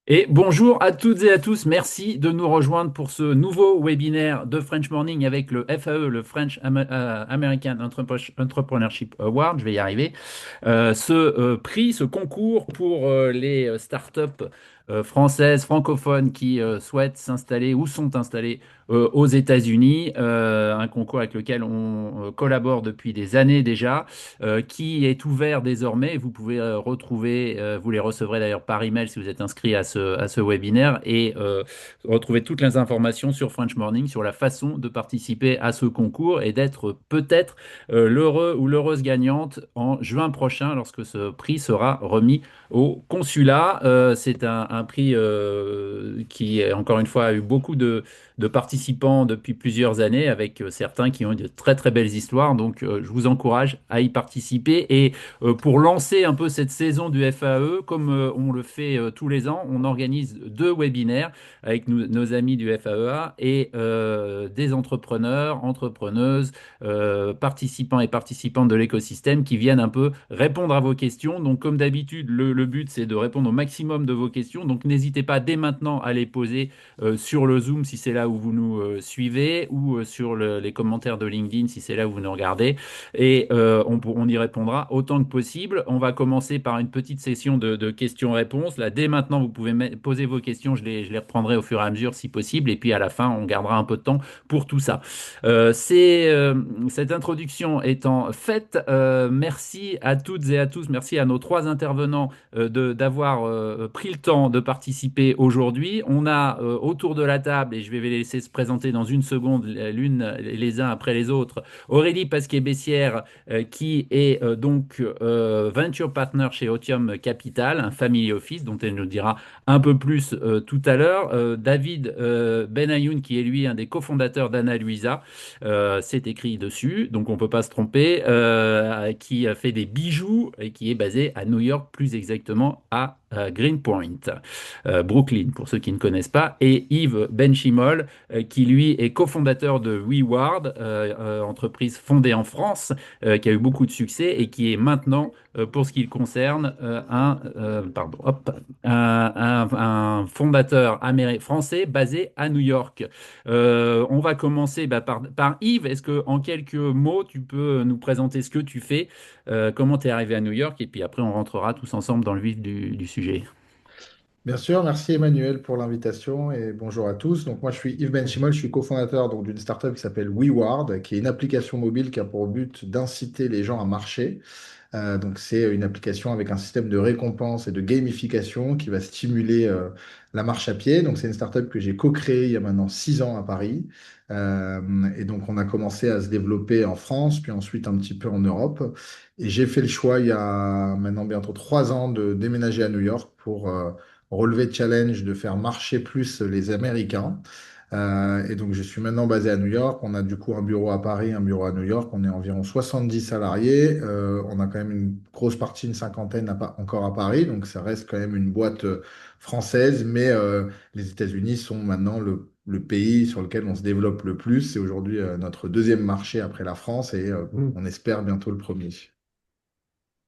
Et bonjour à toutes et à tous. Merci de nous rejoindre pour ce nouveau webinaire de French Morning avec le FAE, le French American Entrepreneurship Award. Je vais y arriver. Ce prix, ce concours pour les startups françaises, francophones qui souhaitent s'installer ou sont installées aux États-Unis. Un concours avec lequel on collabore depuis des années déjà, qui est ouvert désormais. Vous pouvez retrouver, vous les recevrez d'ailleurs par email si vous êtes inscrit à ce webinaire et retrouver toutes les informations sur French Morning, sur la façon de participer à ce concours et d'être peut-être l'heureux ou l'heureuse gagnante en juin prochain lorsque ce prix sera remis au consulat. C'est un prix qui, encore une fois, a eu beaucoup de participants depuis plusieurs années, avec certains qui ont eu de très très belles histoires. Donc, je vous encourage à y participer. Et pour lancer un peu cette saison du FAE, comme on le fait tous les ans, on organise deux webinaires avec nos amis du FAEA et des entrepreneurs, entrepreneuses, participants et participantes de l'écosystème qui viennent un peu répondre à vos questions. Donc, comme d'habitude, le but, c'est de répondre au maximum de vos questions. Donc, n'hésitez pas dès maintenant à les poser sur le Zoom si c'est là où vous nous suivez ou sur les commentaires de LinkedIn si c'est là où vous nous regardez. Et on y répondra autant que possible. On va commencer par une petite session de questions-réponses. Là, dès maintenant, vous pouvez poser vos questions. Je les reprendrai au fur et à mesure si possible. Et puis à la fin, on gardera un peu de temps pour tout ça. Cette introduction étant faite, merci à toutes et à tous, merci à nos trois intervenants d'avoir pris le temps de participer aujourd'hui. On a autour de la table, et je vais les laisser se présenter dans une seconde, les uns après les autres, Aurélie Pasquier-Bessière, qui est donc Venture Partner chez Otium Capital, un family office dont elle nous dira un peu plus tout à l'heure. David Benayoun, qui est lui un des cofondateurs d'Anna Luisa, c'est écrit dessus, donc on ne peut pas se tromper, qui a fait des bijoux et qui est basé à New York, plus exactement à Greenpoint, Brooklyn, pour ceux qui ne connaissent pas, et Yves Benchimol, qui lui est cofondateur de WeWard, entreprise fondée en France, qui a eu beaucoup de succès et qui est maintenant, pour ce qui le concerne, pardon, hop, un fondateur français basé à New York. On va commencer par Yves. Est-ce que en quelques mots, tu peux nous présenter ce que tu fais, comment tu es arrivé à New York, et puis après on rentrera tous ensemble dans le vif du sujet. Bien sûr, merci Emmanuel pour l'invitation et bonjour à tous. Donc moi je suis Yves Benchimol, je suis cofondateur d'une startup qui s'appelle WeWard, qui est une application mobile qui a pour but d'inciter les gens à marcher. Donc c'est une application avec un système de récompense et de gamification qui va stimuler la marche à pied. Donc c'est une startup que j'ai co-créée il y a maintenant 6 ans à Paris. Et donc on a commencé à se développer en France, puis ensuite un petit peu en Europe. Et j'ai fait le choix il y a maintenant bientôt 3 ans de déménager à New York pour relever le challenge de faire marcher plus les Américains. Et donc, je suis maintenant basé à New York. On a du coup un bureau à Paris, un bureau à New York. On est environ 70 salariés. On a quand même une grosse partie, une cinquantaine encore à Paris. Donc, ça reste quand même une boîte française. Mais les États-Unis sont maintenant le pays sur lequel on se développe le plus. C'est aujourd'hui notre deuxième marché après la France et on espère bientôt le premier.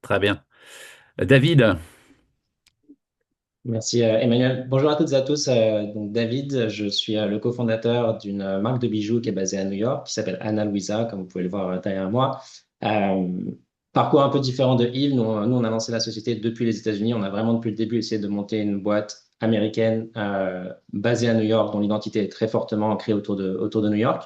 Très bien. David, Merci Emmanuel. Bonjour à toutes et à tous. Donc David, je suis le cofondateur d'une marque de bijoux qui est basée à New York, qui s'appelle Ana Luisa, comme vous pouvez le voir derrière moi. Euh, Parcours un peu différent de Yves. Nous, on a lancé la société depuis les États-Unis. On a vraiment depuis le début essayé de monter une boîte américaine basée à New York, dont l'identité est très fortement ancrée autour de New York.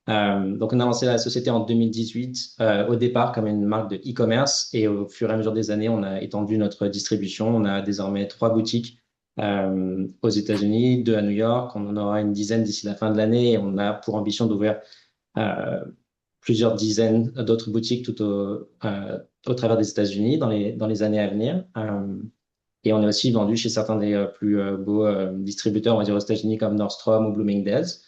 Donc, on a lancé la société en 2018, au départ comme une marque de e-commerce, et au fur et à mesure des années, on a étendu notre distribution. On a désormais 3 boutiques aux États-Unis, 2 à New York. On en aura une dizaine d'ici la fin de l'année, et on a pour ambition d'ouvrir euh, plusieurs dizaines d'autres boutiques au travers des États-Unis dans les années à venir. Et on est aussi vendu chez certains des plus beaux distributeurs, on va dire aux États-Unis, comme Nordstrom ou Bloomingdale's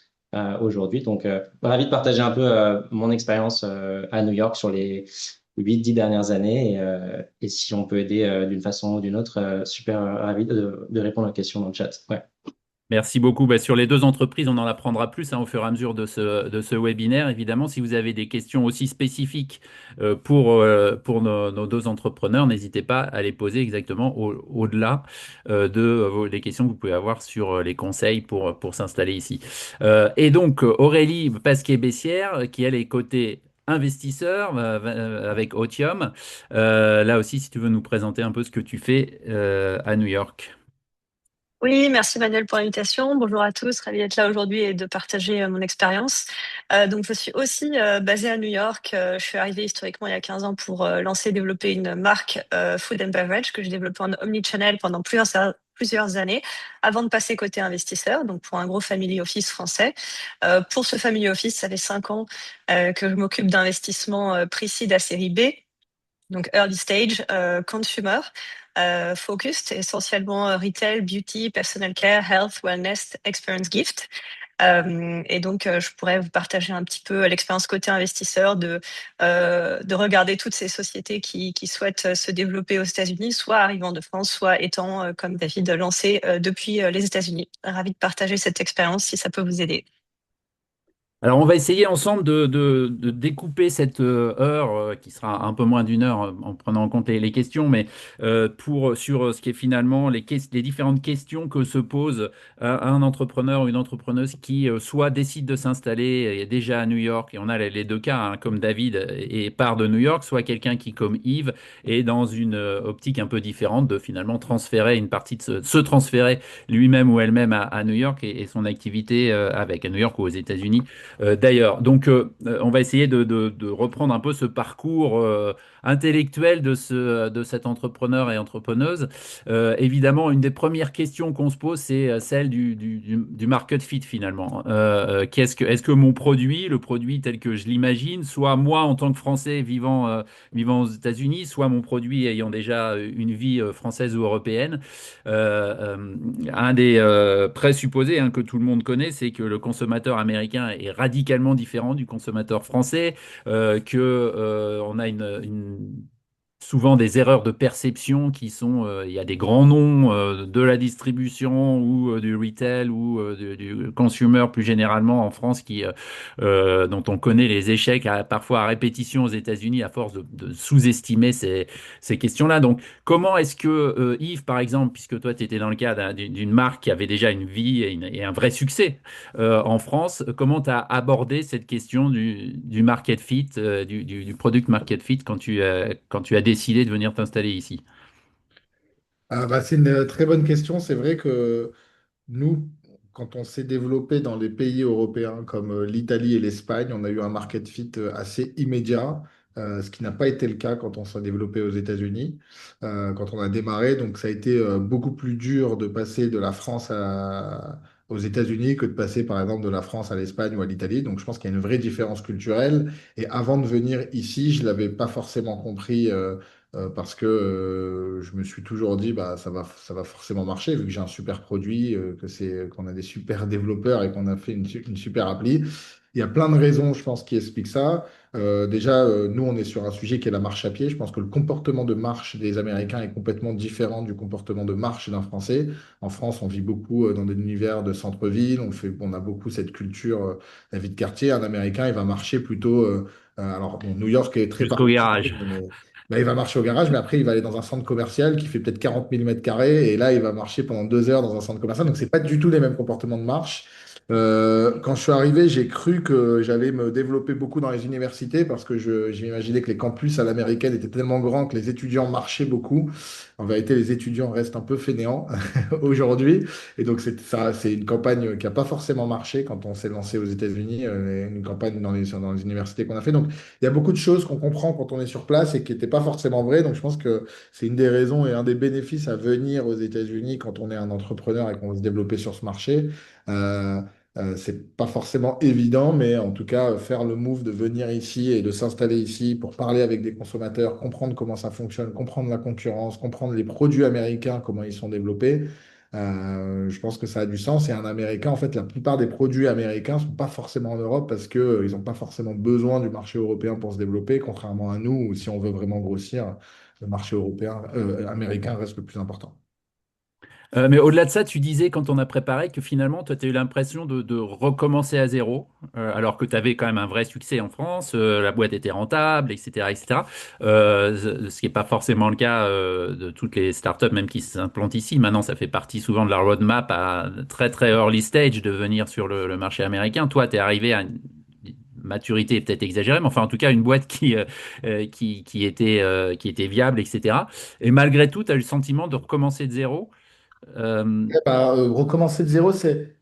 aujourd'hui. Donc, ravi de partager un peu mon expérience à New York sur les 8, 10 dernières années. Et si on peut aider d'une façon ou d'une autre, super ravi de répondre aux questions dans le chat. Ouais. Merci beaucoup. Bah, sur les deux entreprises, on en apprendra plus, hein, au fur et à mesure de ce webinaire. Évidemment, si vous avez des questions aussi spécifiques pour nos deux entrepreneurs, n'hésitez pas à les poser exactement au-delà des questions que vous pouvez avoir sur les conseils pour s'installer ici. Et donc, Aurélie Pasquier-Bessière, qui elle est côté investisseur avec Otium. Là aussi, si tu veux nous présenter un peu ce que tu fais à New York. Oui, merci Manuel pour l'invitation. Bonjour à tous, ravi d'être là aujourd'hui et de partager mon expérience. Donc, je suis aussi basée à New York. Je suis arrivée historiquement il y a 15 ans pour lancer et développer une marque Food and Beverage que j'ai développée en omnichannel pendant plusieurs années avant de passer côté investisseur, donc pour un gros family office français. Pour ce family office, ça fait 5 ans que je m'occupe d'investissements précis à série B, donc early stage, consumer, focused, essentiellement retail, beauty, personal care, health, wellness, experience gift. Et donc, je pourrais vous partager un petit peu l'expérience côté investisseur de regarder toutes ces sociétés qui souhaitent se développer aux États-Unis, soit arrivant de France, soit étant, comme David, lancé depuis les États-Unis. Ravi de partager cette expérience si ça peut vous aider. Alors, on va essayer ensemble de découper cette heure, qui sera un peu moins d'une heure en prenant en compte les questions, mais sur ce qui est finalement les différentes questions que se pose un entrepreneur ou une entrepreneuse qui soit décide de s'installer déjà à New York, et on a les deux cas, hein, comme David et part de New York, soit quelqu'un qui, comme Yves, est dans une optique un peu différente de finalement transférer une partie se transférer lui-même ou elle-même à New York et son activité avec à New York ou aux États-Unis d'ailleurs. Donc, on va essayer de reprendre un peu ce parcours intellectuel de cet entrepreneur et entrepreneuse. Évidemment, une des premières questions qu'on se pose, c'est celle du market fit finalement. Est-ce que mon produit, le produit tel que je l'imagine, soit moi en tant que Français vivant aux États-Unis, soit mon produit ayant déjà une vie française ou européenne, un des présupposés, hein, que tout le monde connaît, c'est que le consommateur américain est radicalement différent du consommateur français, on a souvent des erreurs de perception il y a des grands noms de la distribution ou du retail ou du consumer plus généralement en France dont on connaît les échecs parfois à répétition aux États-Unis à force de sous-estimer ces questions-là. Donc, comment est-ce que Yves, par exemple, puisque toi tu étais dans le cas d'une marque qui avait déjà une vie et un vrai succès en France, comment tu as abordé cette question du market fit, du product market fit quand tu as décidé de venir t'installer ici? Ah, bah, c'est une très bonne question. C'est vrai que nous, quand on s'est développé dans les pays européens comme l'Italie et l'Espagne, on a eu un market fit assez immédiat, ce qui n'a pas été le cas quand on s'est développé aux États-Unis, quand on a démarré. Donc ça a été beaucoup plus dur de passer de la France aux États-Unis que de passer par exemple de la France à l'Espagne ou à l'Italie. Donc je pense qu'il y a une vraie différence culturelle. Et avant de venir ici, je ne l'avais pas forcément compris. Parce que je me suis toujours dit bah ça va forcément marcher vu que j'ai un super produit, qu'on a des super développeurs et qu'on a fait une super appli. Il y a plein de raisons, je pense, qui expliquent ça. Déjà, nous, on est sur un sujet qui est la marche à pied. Je pense que le comportement de marche des Américains est complètement différent du comportement de marche d'un Français. En France, on vit beaucoup dans des univers de centre-ville. On a beaucoup cette culture, la vie de quartier. Un Américain, il va marcher plutôt. Alors, bon, New York est très Jusqu'au particulier, garage. mais bah, il va marcher au garage, mais après, il va aller dans un centre commercial qui fait peut-être 40 millimètres carrés, et là, il va marcher pendant 2 heures dans un centre commercial. Donc, c'est pas du tout les mêmes comportements de marche. Quand je suis arrivé, j'ai cru que j'allais me développer beaucoup dans les universités parce que j'imaginais que les campus à l'américaine étaient tellement grands que les étudiants marchaient beaucoup. En vérité, les étudiants restent un peu fainéants aujourd'hui. Et donc, c'est une campagne qui n'a pas forcément marché quand on s'est lancé aux États-Unis, une campagne dans les universités qu'on a fait. Donc, il y a beaucoup de choses qu'on comprend quand on est sur place et qui n'étaient pas forcément vraies. Donc, je pense que c'est une des raisons et un des bénéfices à venir aux États-Unis quand on est un entrepreneur et qu'on veut se développer sur ce marché. Euh, c'est pas forcément évident, mais en tout cas, faire le move de venir ici et de s'installer ici pour parler avec des consommateurs, comprendre comment ça fonctionne, comprendre la concurrence, comprendre les produits américains, comment ils sont développés, je pense que ça a du sens. Et un Américain, en fait, la plupart des produits américains sont pas forcément en Europe parce que, ils n'ont pas forcément besoin du marché européen pour se développer, contrairement à nous, où si on veut vraiment grossir, le marché américain reste le plus important. Mais au-delà de ça, tu disais quand on a préparé que finalement, toi, tu as eu l'impression de recommencer à zéro, alors que tu avais quand même un vrai succès en France, la boîte était rentable, etc., etc. Ce qui n'est pas forcément le cas de toutes les startups, même qui s'implantent ici. Maintenant, ça fait partie souvent de la roadmap à très très early stage de venir sur le marché américain. Toi, tu es arrivé à une maturité peut-être exagérée, mais enfin en tout cas une boîte qui était viable, etc. Et malgré tout, tu as eu le sentiment de recommencer de zéro. Euh, Recommencer de zéro, c'est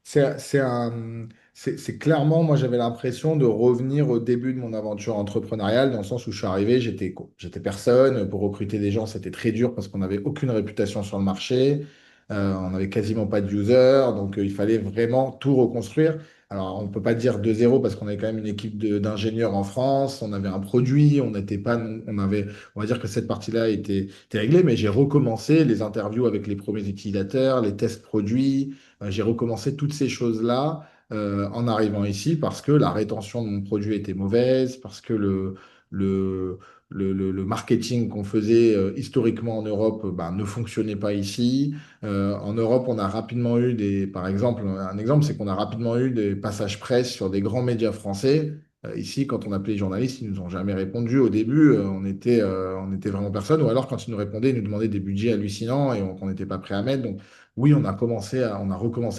clairement, moi j'avais l'impression de revenir au début de mon aventure entrepreneuriale, dans le sens où je suis arrivé, j'étais personne. Pour recruter des gens, c'était très dur parce qu'on n'avait aucune réputation sur le marché. On n'avait quasiment pas de users, donc il fallait vraiment tout reconstruire. Alors on ne peut pas dire de zéro parce qu'on avait quand même une équipe d'ingénieurs en France, on avait un produit, on n'était pas, on avait, on va dire que cette partie-là était réglée, mais j'ai recommencé les interviews avec les premiers utilisateurs, les tests produits. J'ai recommencé toutes ces choses-là en arrivant ici parce que la rétention de mon produit était mauvaise, parce que le, le marketing qu'on faisait historiquement en Europe ne fonctionnait pas ici. En Europe, on a rapidement eu par exemple, un exemple, c'est qu'on a rapidement eu des passages presse sur des grands médias français. Ici, quand on appelait les journalistes, ils nous ont jamais répondu. Au début, on était vraiment personne. Ou alors, quand ils nous répondaient, ils nous demandaient des budgets hallucinants et qu'on n'était pas prêt à mettre. Donc, oui, on a recommencé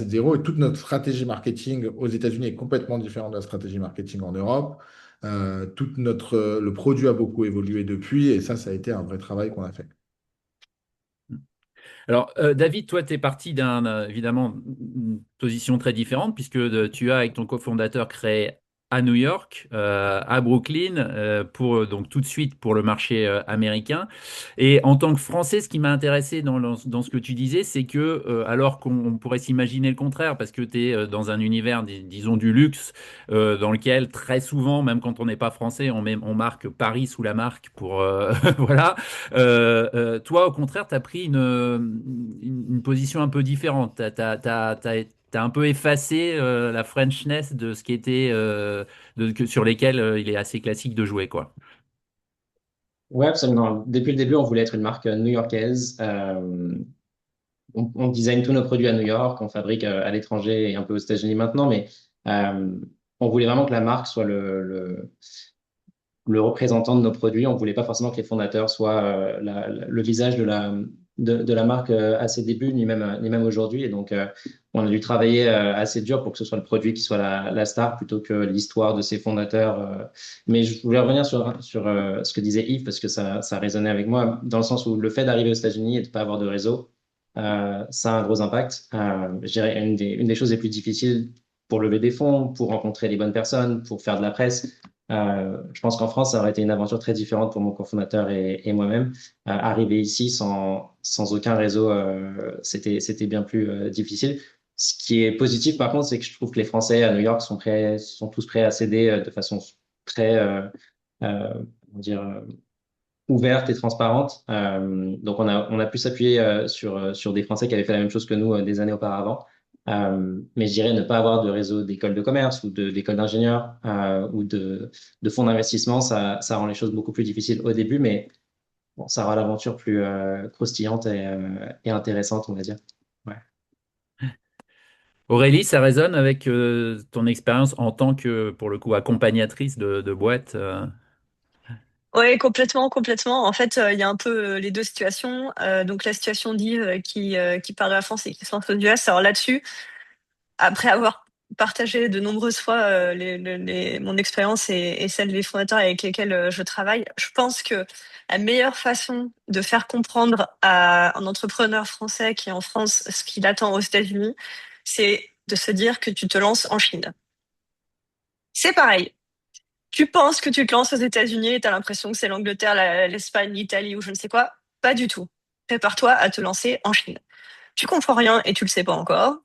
de zéro. Et toute notre stratégie marketing aux États-Unis est complètement différente de la stratégie marketing en Europe. Le produit a beaucoup évolué depuis. Et ça a été un vrai travail qu'on a fait. Alors, David, toi, tu es parti évidemment, une position très différente, puisque tu as, avec ton cofondateur, créé à New York, à Brooklyn, donc tout de suite pour le marché américain. Et en tant que Français, ce qui m'a intéressé dans ce que tu disais, c'est que, alors qu'on pourrait s'imaginer le contraire, parce que tu es dans un univers, disons, du luxe, dans lequel très souvent, même quand on n'est pas français, on marque Paris sous la marque pour, voilà. Toi, au contraire, tu as pris une position un peu différente. T'as un peu effacé la Frenchness de ce qui était sur lesquels il est assez classique de jouer, quoi. Ouais, absolument. Depuis le début, on voulait être une marque new-yorkaise. On design tous nos produits à New York, on fabrique à l'étranger et un peu aux États-Unis maintenant, mais euh, on voulait vraiment que la marque soit le représentant de nos produits. On voulait pas forcément que les fondateurs soient le visage de la marque à ses débuts, ni même aujourd'hui. Et donc, on a dû travailler assez dur pour que ce soit le produit qui soit la star plutôt que l'histoire de ses fondateurs. Mais je voulais revenir sur ce que disait Yves parce que ça résonnait avec moi, dans le sens où le fait d'arriver aux États-Unis et de pas avoir de réseau, ça a un gros impact. Je dirais une des choses les plus difficiles pour lever des fonds, pour rencontrer les bonnes personnes, pour faire de la presse. Je pense qu'en France, ça aurait été une aventure très différente pour mon cofondateur et moi-même. Arriver ici sans aucun réseau, c'était bien plus difficile. Ce qui est positif, par contre, c'est que je trouve que les Français à New York sont tous prêts à céder de façon très, comment dire, ouverte et transparente. Donc, on a pu s'appuyer sur des Français qui avaient fait la même chose que nous des années auparavant. Mais je dirais ne pas avoir de réseau d'écoles de commerce ou d'écoles d'ingénieurs ou de fonds d'investissement, ça rend les choses beaucoup plus difficiles au début, mais bon, ça rend l'aventure plus croustillante et intéressante, on va dire. Ouais. Aurélie, ça résonne avec ton expérience en tant que, pour le coup, accompagnatrice de boîte. Oui, complètement, complètement. En fait, il y a un peu les deux situations. Donc la situation d'Yves qui part de la France et qui se lance aux US. Alors là-dessus, après avoir partagé de nombreuses fois mon expérience et celle des fondateurs avec lesquels je travaille, je pense que la meilleure façon de faire comprendre à un entrepreneur français qui est en France ce qu'il attend aux États-Unis, c'est de se dire que tu te lances en Chine. C'est pareil. Tu penses que tu te lances aux États-Unis et tu as l'impression que c'est l'Angleterre, l'Espagne, l'Italie ou je ne sais quoi. Pas du tout. Prépare-toi à te lancer en Chine. Tu comprends rien et tu le sais pas encore.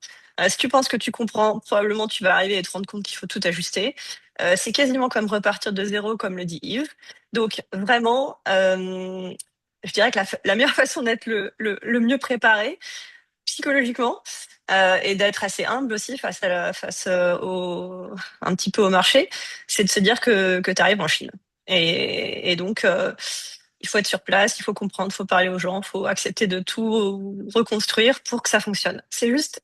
Si tu penses que tu comprends, probablement tu vas arriver et te rendre compte qu'il faut tout ajuster. C'est quasiment comme repartir de zéro, comme le dit Yves. Donc vraiment, je dirais que la meilleure façon d'être le mieux préparé psychologiquement et d'être assez humble aussi face un petit peu au marché, c'est de se dire que tu arrives en Chine. Et donc, il faut être sur place, il faut comprendre, il faut parler aux gens, il faut accepter de tout reconstruire pour que ça fonctionne. C'est juste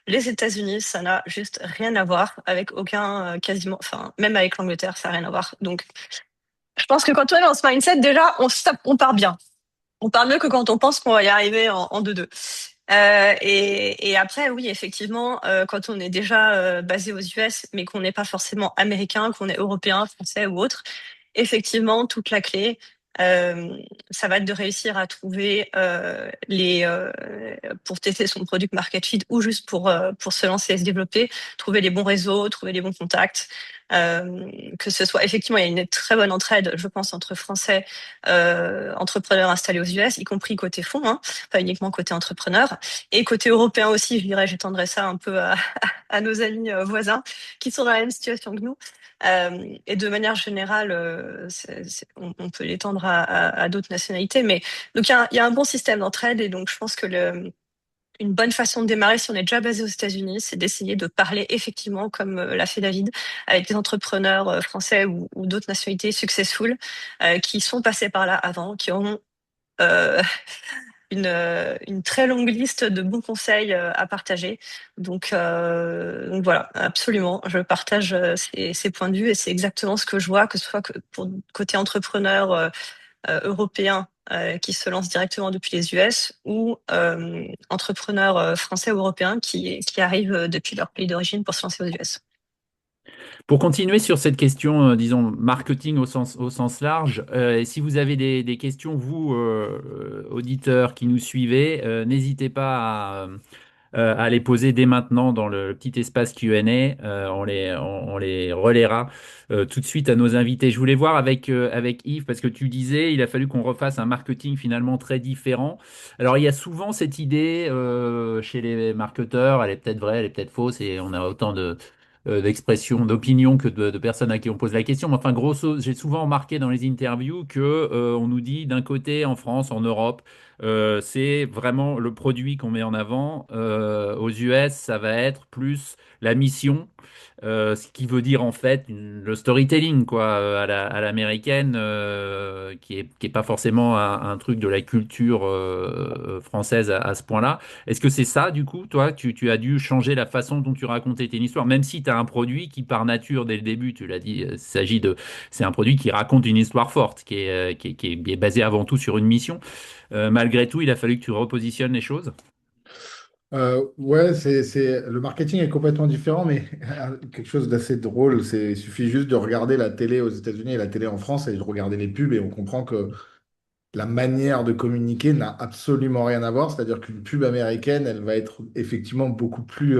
les États-Unis, ça n'a juste rien à voir avec aucun, quasiment, enfin, même avec l'Angleterre, ça n'a rien à voir. Donc, je pense que quand on est dans ce mindset, déjà, on part bien. On part mieux que quand on pense qu'on va y arriver en 2-2. Et après, oui, effectivement, quand on est déjà basé aux US, mais qu'on n'est pas forcément américain, qu'on est européen, français ou autre, effectivement, toute la clé, euh, ça va être de réussir à trouver pour tester son product market fit ou juste pour se lancer et se développer, trouver les bons réseaux, trouver les bons contacts. Que ce soit effectivement, il y a une très bonne entraide, je pense, entre Français entrepreneurs installés aux US, y compris côté fonds, hein, pas uniquement côté entrepreneur, et côté européen aussi, je dirais, j'étendrais ça un peu à nos amis voisins qui sont dans la même situation que nous. Et de manière générale, on peut l'étendre à d'autres nationalités, mais donc il y a un bon système d'entraide et donc je pense que une bonne façon de démarrer si on est déjà basé aux États-Unis, c'est d'essayer de parler effectivement, comme l'a fait David, avec des entrepreneurs français ou d'autres nationalités successful qui sont passés par là avant, qui ont euh, une très longue liste de bons conseils à partager. Donc voilà, absolument, je partage ces points de vue et c'est exactement ce que je vois, que ce soit que pour côté entrepreneur européens qui se lancent directement depuis les US ou entrepreneurs français ou européens qui arrivent depuis leur pays d'origine pour se lancer aux US. Pour continuer sur cette question, disons, marketing au sens large, et si vous avez des questions, vous, auditeurs qui nous suivez, n'hésitez pas à les poser dès maintenant dans le petit espace Q&A. On les relaiera tout de suite à nos invités. Je voulais voir avec Yves, parce que tu disais, il a fallu qu'on refasse un marketing finalement très différent. Alors, il y a souvent cette idée chez les marketeurs, elle est peut-être vraie, elle est peut-être fausse, et on a autant d'expressions, d'opinions que de personnes à qui on pose la question. Mais enfin, grosso, j'ai souvent remarqué dans les interviews que on nous dit d'un côté en France, en Europe, c'est vraiment le produit qu'on met en avant. Aux US, ça va être plus la mission, ce qui veut dire en fait le storytelling quoi, à l'américaine, qui est pas forcément un truc de la culture française à ce point-là. Est-ce que c'est ça, du coup, toi, tu as dû changer la façon dont tu racontais tes histoires, même si tu as un produit qui, par nature, dès le début, tu l'as dit, c'est un produit qui raconte une histoire forte, qui est basé avant tout sur une mission. Malgré tout, il a fallu que tu repositionnes les choses. Ouais, le marketing est complètement différent, mais quelque chose d'assez drôle, il suffit juste de regarder la télé aux États-Unis et la télé en France et de regarder les pubs et on comprend que la manière de communiquer n'a absolument rien à voir. C'est-à-dire qu'une pub américaine, elle va être effectivement beaucoup plus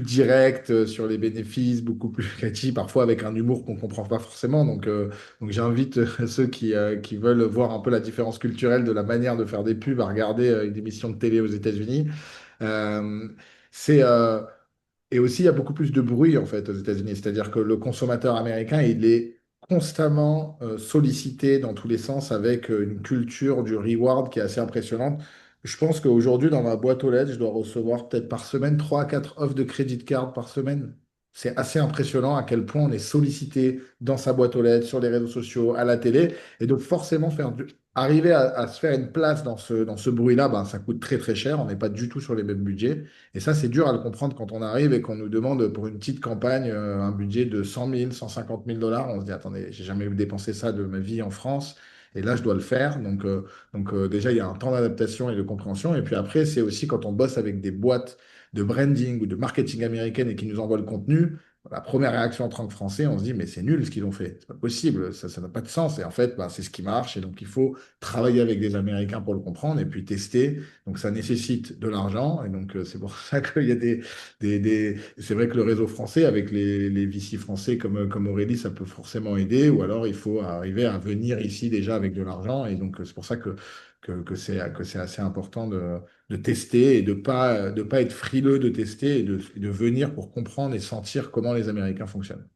directe sur les bénéfices, beaucoup plus catchy, parfois avec un humour qu'on comprend pas forcément. Donc j'invite ceux qui veulent voir un peu la différence culturelle de la manière de faire des pubs à regarder une émission de télé aux États-Unis. Euh, c'est et aussi, il y a beaucoup plus de bruit en fait aux États-Unis. C'est-à-dire que le consommateur américain, il est constamment sollicité dans tous les sens avec une culture du reward qui est assez impressionnante. Je pense qu'aujourd'hui, dans ma boîte aux lettres, je dois recevoir peut-être par semaine 3 à 4 offres de crédit card par semaine. C'est assez impressionnant à quel point on est sollicité dans sa boîte aux lettres, sur les réseaux sociaux, à la télé. Et donc forcément, arriver à se faire une place dans ce bruit-là, ben, ça coûte très très cher. On n'est pas du tout sur les mêmes budgets. Et ça, c'est dur à le comprendre quand on arrive et qu'on nous demande pour une petite campagne un budget de 100 000, 150 000 dollars. On se dit, attendez, j'ai jamais dépensé ça de ma vie en France. Et là, je dois le faire. Déjà, il y a un temps d'adaptation et de compréhension. Et puis après, c'est aussi quand on bosse avec des boîtes de branding ou de marketing américaines et qui nous envoient le contenu. La première réaction en tant que Français, on se dit, mais c'est nul ce qu'ils ont fait. C'est pas possible. Ça n'a pas de sens. Et en fait, ben, c'est ce qui marche. Et donc, il faut travailler avec des Américains pour le comprendre et puis tester. Donc ça nécessite de l'argent et donc c'est pour ça qu'il y a C'est vrai que le réseau français avec les VC français comme Aurélie, ça peut forcément aider ou alors il faut arriver à venir ici déjà avec de l'argent et donc c'est pour ça que c'est assez important de tester et de pas être frileux de tester et de venir pour comprendre et sentir comment les Américains fonctionnent.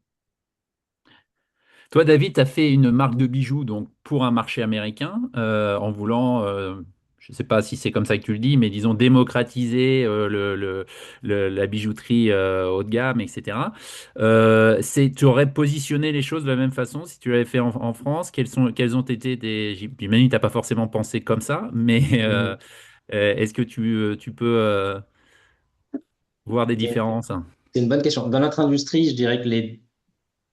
Toi, David, tu as fait une marque de bijoux donc pour un marché américain en voulant je ne sais pas si c'est comme ça que tu le dis, mais disons démocratiser la bijouterie haut de gamme, etc. Tu aurais positionné les choses de la même façon si tu l'avais fait en France? Quelles ont été j'imagine que tu n'as pas forcément pensé comme ça, mais est-ce que tu peux voir des C'est différences? c'est une bonne question. Dans notre industrie, je dirais que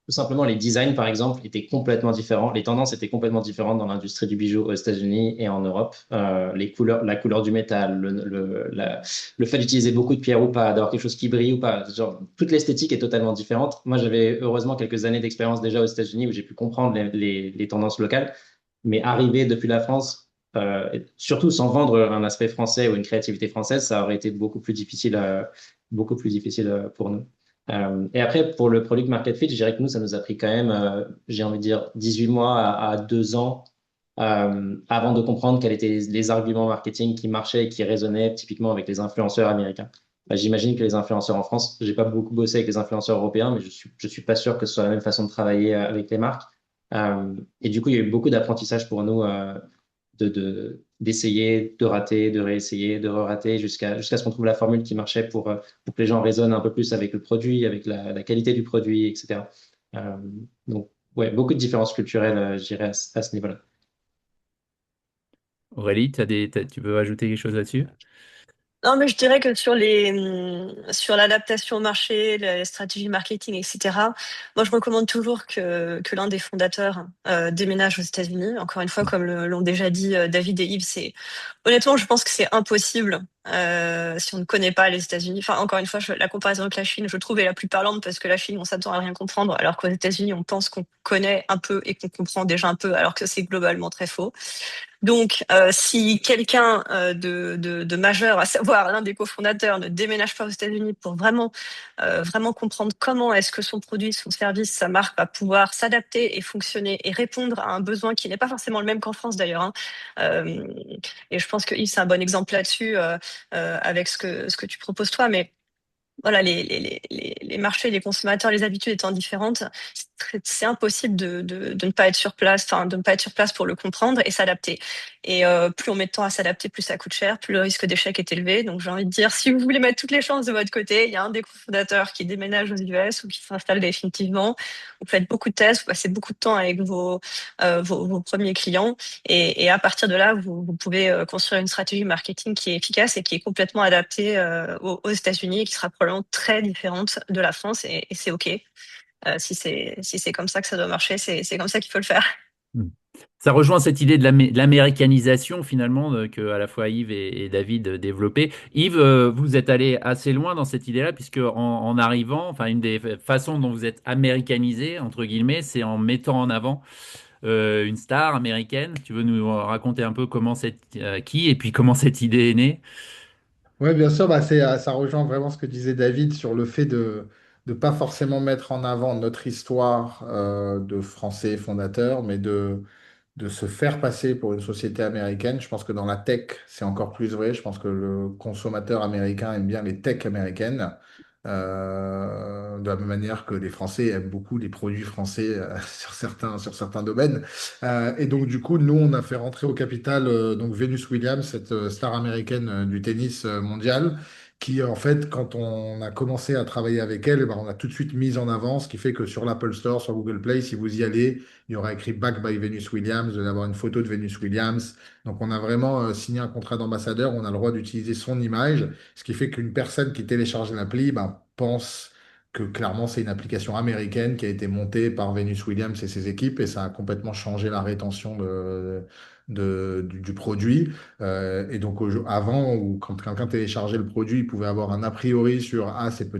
tout simplement, les designs, par exemple, étaient complètement différents. Les tendances étaient complètement différentes dans l'industrie du bijou aux États-Unis et en Europe. Les couleurs, la couleur du métal, le fait d'utiliser beaucoup de pierres ou pas, d'avoir quelque chose qui brille ou pas. Genre, toute l'esthétique est totalement différente. Moi, j'avais heureusement quelques années d'expérience déjà aux États-Unis où j'ai pu comprendre les tendances locales. Mais arriver depuis la France, surtout sans vendre un aspect français ou une créativité française, ça aurait été beaucoup plus difficile pour nous. Et après, pour le product market fit, je dirais que nous, ça nous a pris quand même, j'ai envie de dire, 18 mois à 2 ans avant de comprendre quels étaient les arguments marketing qui marchaient et qui résonnaient typiquement avec les influenceurs américains. J'imagine que les influenceurs en France, j'ai pas beaucoup bossé avec les influenceurs européens, mais je suis pas sûr que ce soit la même façon de travailler avec les marques. Et du coup, il y a eu beaucoup d'apprentissage pour nous d'essayer, de rater, de réessayer, de re-rater jusqu'à ce qu'on trouve la formule qui marchait pour que les gens raisonnent un peu plus avec le produit, avec la qualité du produit, etc. Euh, donc, ouais, beaucoup de différences culturelles, je dirais, à ce niveau-là. Aurélie, tu veux ajouter quelque chose là-dessus? Non, mais je dirais que sur l'adaptation au marché, les stratégies marketing, etc., moi, je recommande toujours que l'un des fondateurs déménage aux États-Unis. Encore une fois, comme l'ont déjà dit David et Yves, honnêtement, je pense que c'est impossible si on ne connaît pas les États-Unis. Enfin, encore une fois, la comparaison avec la Chine, je trouve, est la plus parlante parce que la Chine, on s'attend à rien comprendre, alors qu'aux États-Unis, on pense qu'on connaît un peu et qu'on comprend déjà un peu, alors que c'est globalement très faux. Donc, si quelqu'un de majeur, à savoir l'un des cofondateurs, ne déménage pas aux États-Unis pour vraiment comprendre comment est-ce que son produit, son service, sa marque va pouvoir s'adapter et fonctionner et répondre à un besoin qui n'est pas forcément le même qu'en France d'ailleurs, hein. Euh, et je pense que Yves, c'est un bon exemple là-dessus avec ce que tu proposes toi, mais voilà, les marchés, les consommateurs, les habitudes étant différentes, c'est impossible de ne pas être sur place, enfin, de ne pas être sur place pour le comprendre et s'adapter. Et plus on met de temps à s'adapter, plus ça coûte cher, plus le risque d'échec est élevé. Donc j'ai envie de dire, si vous voulez mettre toutes les chances de votre côté, il y a un des cofondateurs qui déménage aux US ou qui s'installe définitivement. Vous faites beaucoup de tests, vous passez beaucoup de temps avec vos premiers clients. Et à partir de là, vous pouvez construire une stratégie marketing qui est efficace et qui est complètement adaptée aux États-Unis et qui sera probablement très différente de la France. Et c'est OK. Si c'est comme ça que ça doit marcher, c'est comme ça qu'il faut le faire. Hmm. Ça rejoint cette idée de l'américanisation finalement que à la fois Yves et David développaient. Yves, vous êtes allé assez loin dans cette idée-là puisque en arrivant, enfin une des façons dont vous êtes américanisé entre guillemets, c'est en mettant en avant une star américaine. Tu veux nous raconter un peu qui et puis comment cette idée est née? Oui, bien sûr, ça rejoint vraiment ce que disait David sur le fait de ne pas forcément mettre en avant notre histoire de Français fondateurs, mais de se faire passer pour une société américaine. Je pense que dans la tech, c'est encore plus vrai. Je pense que le consommateur américain aime bien les techs américaines, de la même manière que les Français aiment beaucoup les produits français sur certains domaines. Et donc, du coup, nous, on a fait rentrer au capital donc Venus Williams, cette star américaine du tennis mondial. Qui, en fait, quand on a commencé à travailler avec elle, eh ben, on a tout de suite mis en avant, ce qui fait que sur l'Apple Store, sur Google Play, si vous y allez, il y aura écrit Back by Venus Williams, d'avoir une photo de Venus Williams. Donc, on a vraiment signé un contrat d'ambassadeur. On a le droit d'utiliser son image, ce qui fait qu'une personne qui télécharge l'appli ben, pense que clairement, c'est une application américaine qui a été montée par Venus Williams et ses équipes et ça a complètement changé la rétention du produit. Et donc, avant, où quand quelqu'un téléchargeait le produit, il pouvait avoir un a priori sur ah, c'est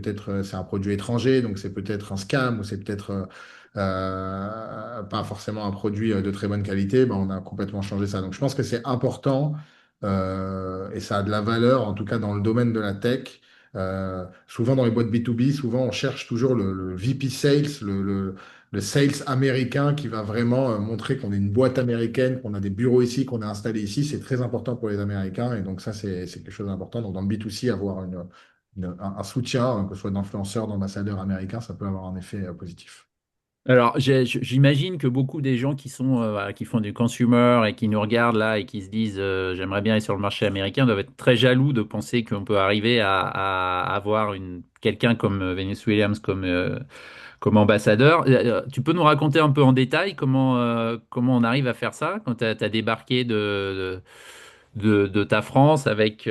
un produit étranger, donc c'est peut-être un scam ou c'est peut-être pas forcément un produit de très bonne qualité, ben, on a complètement changé ça. Donc je pense que c'est important et ça a de la valeur, en tout cas dans le domaine de la tech. Souvent dans les boîtes B2B, souvent on cherche toujours le VP Sales, le sales américain qui va vraiment montrer qu'on est une boîte américaine, qu'on a des bureaux ici, qu'on est installé ici. C'est très important pour les Américains et donc ça c'est quelque chose d'important. Donc dans le B2C, avoir un soutien, que ce soit d'influenceurs, d'ambassadeurs américains, ça peut avoir un effet positif. Alors, j'imagine que beaucoup des gens qui sont, voilà, qui font du consumer et qui nous regardent là et qui se disent j'aimerais bien aller sur le marché américain doivent être très jaloux de penser qu'on peut arriver à avoir quelqu'un comme Venus Williams comme ambassadeur. Tu peux nous raconter un peu en détail comment on arrive à faire ça quand tu as débarqué de ta France avec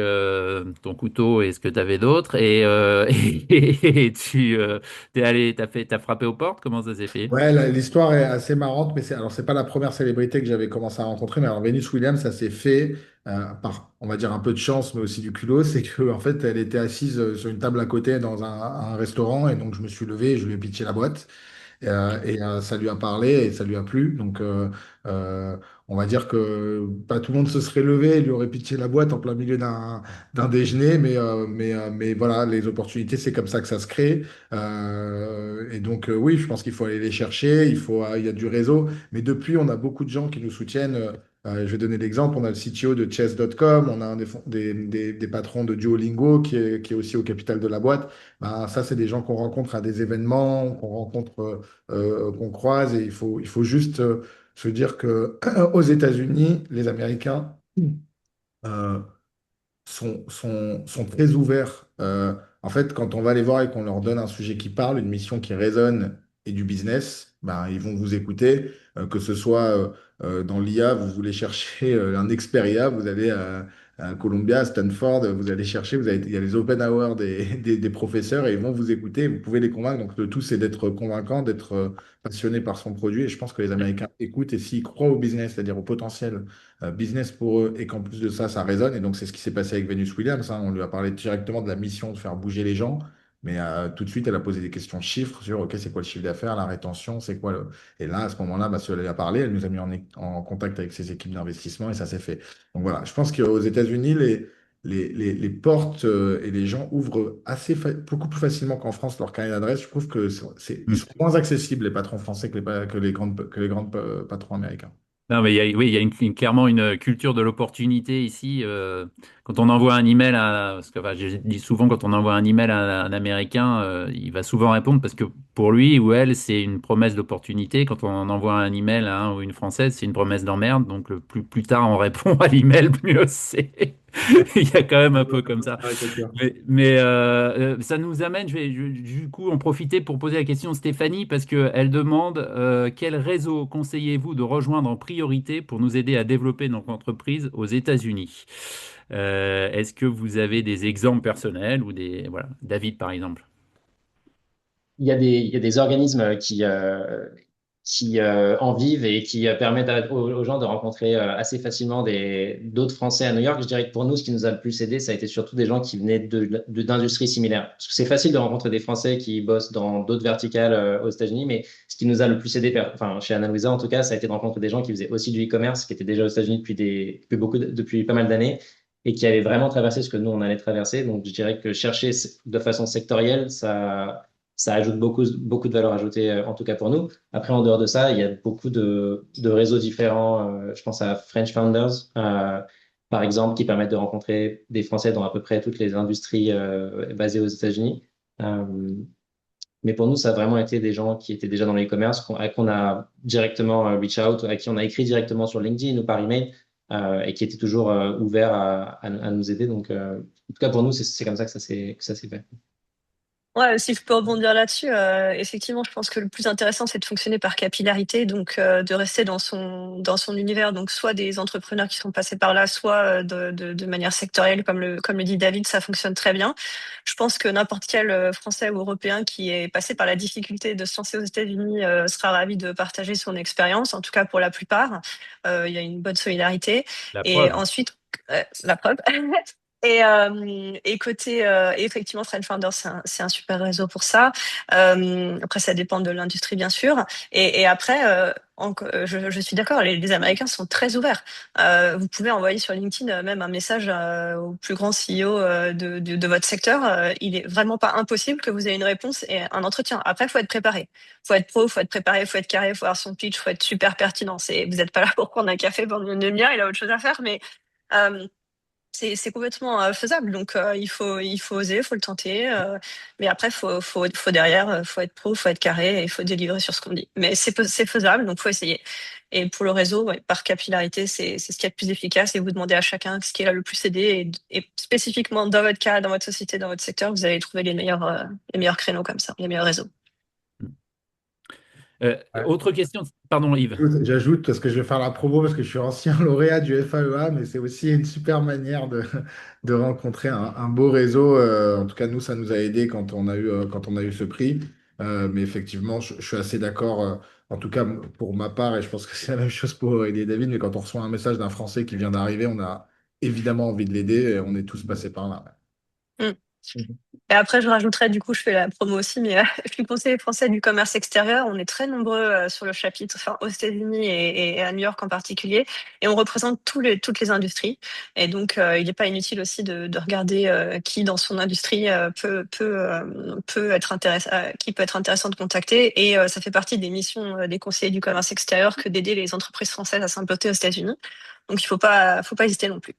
ton couteau et ce que tu avais d'autre et tu t'as frappé aux portes, comment ça s'est fait? Ouais, l'histoire est assez marrante, mais c'est pas la première célébrité que j'avais commencé à rencontrer, mais alors Venus Williams, ça s'est fait par, on va dire, un peu de chance, mais aussi du culot. C'est que en fait, elle était assise sur une table à côté dans un restaurant, et donc je me suis levé et je lui ai pitché la boîte. Ça lui a parlé et ça lui a plu. Donc, euh, on va dire que pas tout le monde se serait levé et lui aurait pitché la boîte en plein milieu d'un déjeuner, mais voilà, les opportunités, c'est comme ça que ça se crée. Et donc, oui, je pense qu'il faut aller les chercher. Il y a du réseau, mais depuis, on a beaucoup de gens qui nous soutiennent. Je vais donner l'exemple, on a le CTO de chess.com, on a un des patrons de Duolingo qui est aussi au capital de la boîte. Ben, ça, c'est des gens qu'on rencontre à des événements, qu'on rencontre qu'on croise et il faut juste se dire que aux États-Unis, les Américains euh, sont très ouverts. En fait, quand on va les voir et qu'on leur donne un sujet qui parle, une mission qui résonne et du business, ben, ils vont vous écouter. Que ce soit dans l'IA, vous voulez chercher un expert IA, vous allez à Columbia, à Stanford, vous allez chercher, il y a les open hours des professeurs et ils vont vous écouter, vous pouvez les convaincre. Donc le tout, c'est d'être convaincant, d'être passionné par son produit. Et je pense que les Américains écoutent et s'ils croient au business, c'est-à-dire au potentiel business pour eux et qu'en plus de ça, ça résonne. Et donc, c'est ce qui s'est passé avec Venus Williams, hein. On lui a parlé directement de la mission de faire bouger les gens, mais tout de suite, elle a posé des questions de chiffres sur, OK, c'est quoi le chiffre d'affaires, la rétention, c'est quoi le... Et là, à ce moment-là, bah, si elle lui a parlé, elle nous a mis en contact avec ses équipes d'investissement et ça s'est fait. Donc voilà, je pense qu'aux États-Unis, les portes et les gens ouvrent beaucoup plus facilement qu'en France leur carnet d'adresse. Je trouve que ils sont moins accessibles, les patrons français, que les grands patrons américains. Non, mais oui, il y a clairement une culture de l'opportunité ici. Quand on envoie un email parce que enfin, je dis souvent quand on envoie un email à un Américain, il va souvent répondre parce que pour lui ou elle, c'est une promesse d'opportunité. Quand on envoie un email à un ou une Française, c'est une promesse d'emmerde. Donc plus tard on répond à l'email, mieux c'est. Il y a quand même un peu comme ça. Caricature. Mais ça nous amène, du coup en profiter pour poser la question à Stéphanie, parce qu'elle demande quel réseau conseillez-vous de rejoindre en priorité pour nous aider à développer notre entreprise aux États-Unis? Est-ce que vous avez des exemples personnels ou des... Voilà, David par exemple. Il y a des organismes qui en vivent et qui permettent aux gens de rencontrer assez facilement d'autres Français à New York. Je dirais que pour nous, ce qui nous a le plus aidé, ça a été surtout des gens qui venaient d'industries similaires. Parce que c'est facile de rencontrer des Français qui bossent dans d'autres verticales aux États-Unis, mais ce qui nous a le plus aidé, enfin, chez Analysa en tout cas, ça a été de rencontrer des gens qui faisaient aussi du e-commerce, qui étaient déjà aux États-Unis depuis pas mal d'années et qui avaient vraiment traversé ce que nous, on allait traverser. Donc, je dirais que chercher de façon sectorielle, ça ajoute beaucoup de valeur ajoutée, en tout cas pour nous. Après, en dehors de ça, il y a beaucoup de réseaux différents. Je pense à French Founders, par exemple, qui permettent de rencontrer des Français dans à peu près toutes les industries basées aux États-Unis. Euh, mais pour nous, ça a vraiment été des gens qui étaient déjà dans l'e-commerce, à qui on a directement reach out, à qui on a écrit directement sur LinkedIn ou par email, et qui étaient toujours ouverts à nous aider. Donc, en tout cas, pour nous, c'est comme ça que ça s'est fait. Ouais, si je peux rebondir là-dessus, effectivement, je pense que le plus intéressant, c'est de fonctionner par capillarité, donc de rester dans son univers, donc soit des entrepreneurs qui sont passés par là, soit de manière sectorielle, comme le dit David, ça fonctionne très bien. Je pense que n'importe quel Français ou Européen qui est passé par la difficulté de se lancer aux États-Unis sera ravi de partager son expérience, en tout cas pour la plupart. Il y a une bonne solidarité. La Et preuve. ensuite, la preuve. Et côté, effectivement, Trend Founders, c'est un super réseau pour ça. Après, ça dépend de l'industrie, bien sûr. Et après, je suis d'accord, les Américains sont très ouverts. Vous pouvez envoyer sur LinkedIn même un message au plus grand CEO de votre secteur. Il est vraiment pas impossible que vous ayez une réponse et un entretien. Après, il faut être préparé. Faut être pro, faut être préparé, faut être carré, faut avoir son pitch, faut être super pertinent. Vous n'êtes pas là pour prendre un café pendant une demi-heure, il a autre chose à faire, mais... euh, C'est complètement faisable. Donc, il faut oser, il faut le tenter. Mais après, faut derrière, faut être pro, faut être carré et il faut délivrer sur ce qu'on dit. Mais c'est faisable, donc faut essayer. Et pour le réseau, ouais, par capillarité, c'est ce qui est le plus efficace. Et vous demandez à chacun ce qui est là le plus aidé. Et spécifiquement dans votre cas, dans votre société, dans votre secteur, vous allez trouver les meilleurs créneaux comme ça, les meilleurs réseaux. Autre question, pardon Yves. J'ajoute, parce que je vais faire la promo, parce que je suis ancien lauréat du FAEA, mais c'est aussi une super manière de rencontrer un beau réseau. En tout cas, nous, ça nous a aidé quand on a eu ce prix. Mais effectivement, je suis assez d'accord, en tout cas pour ma part, et je pense que c'est la même chose pour Aurélie et David, mais quand on reçoit un message d'un Français qui vient d'arriver, on a évidemment envie de l'aider, et on est tous passés par là. Mm. Et après, je rajouterais, du coup, je fais la promo aussi, mais je suis conseiller français du commerce extérieur. On est très nombreux sur le chapitre, enfin, aux États-Unis et à New York en particulier, et on représente toutes les industries. Et donc, il n'est pas inutile aussi de regarder qui dans son industrie peut être qui peut être intéressant de contacter. Et ça fait partie des missions des conseillers du commerce extérieur que d'aider les entreprises françaises à s'implanter aux États-Unis. Donc, faut pas hésiter non plus.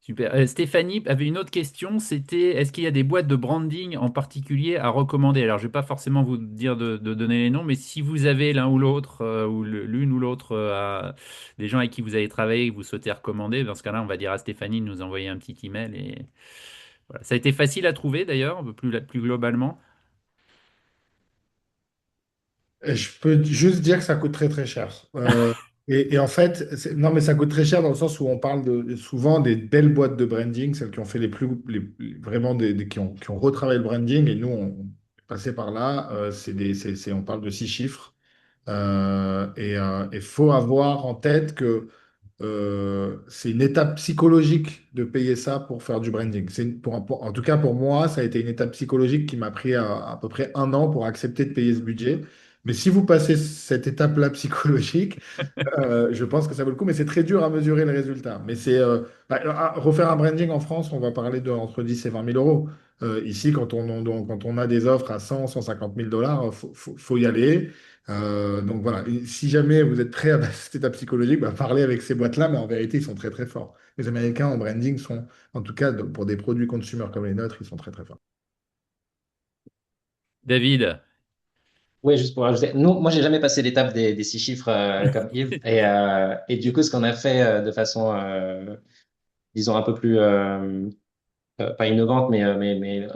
Super. Stéphanie avait une autre question, c'était est-ce qu'il y a des boîtes de branding en particulier à recommander? Alors, je ne vais pas forcément vous dire de donner les noms, mais si vous avez l'un ou l'autre, ou l'une ou l'autre, des gens avec qui vous avez travaillé et que vous souhaitez recommander, dans ce cas-là, on va dire à Stéphanie de nous envoyer un petit email. Et voilà. Ça a été facile à trouver d'ailleurs, plus globalement. Et je peux juste dire que ça coûte très très cher. Et en fait, non, mais ça coûte très cher dans le sens où on parle souvent des belles boîtes de branding, celles qui ont fait vraiment qui ont retravaillé le branding. Et nous, on est passé par là. On parle de 6 chiffres. Et il faut avoir en tête que c'est une étape psychologique de payer ça pour faire du branding. En tout cas, pour moi, ça a été une étape psychologique qui m'a pris à peu près 1 an pour accepter de payer ce budget. Mais si vous passez cette étape-là psychologique, je pense que ça vaut le coup, mais c'est très dur à mesurer le résultat. Mais refaire un branding en France, on va parler de entre 10 et 20 000 euros. Ici, quand on a des offres à 150 000 dollars, faut y aller. Donc voilà, et si jamais vous êtes prêt à passer cette étape psychologique, bah, parlez avec ces boîtes-là, mais en vérité, ils sont très très forts. Les Américains en branding sont, en tout cas pour des produits consumer comme les nôtres, ils sont très très forts. David, Oui, juste pour rajouter. Nous, moi, j'ai jamais passé l'étape des 6 chiffres comme Yves. Et du coup, ce qu'on a fait de façon, disons, un peu plus, pas innovante, mais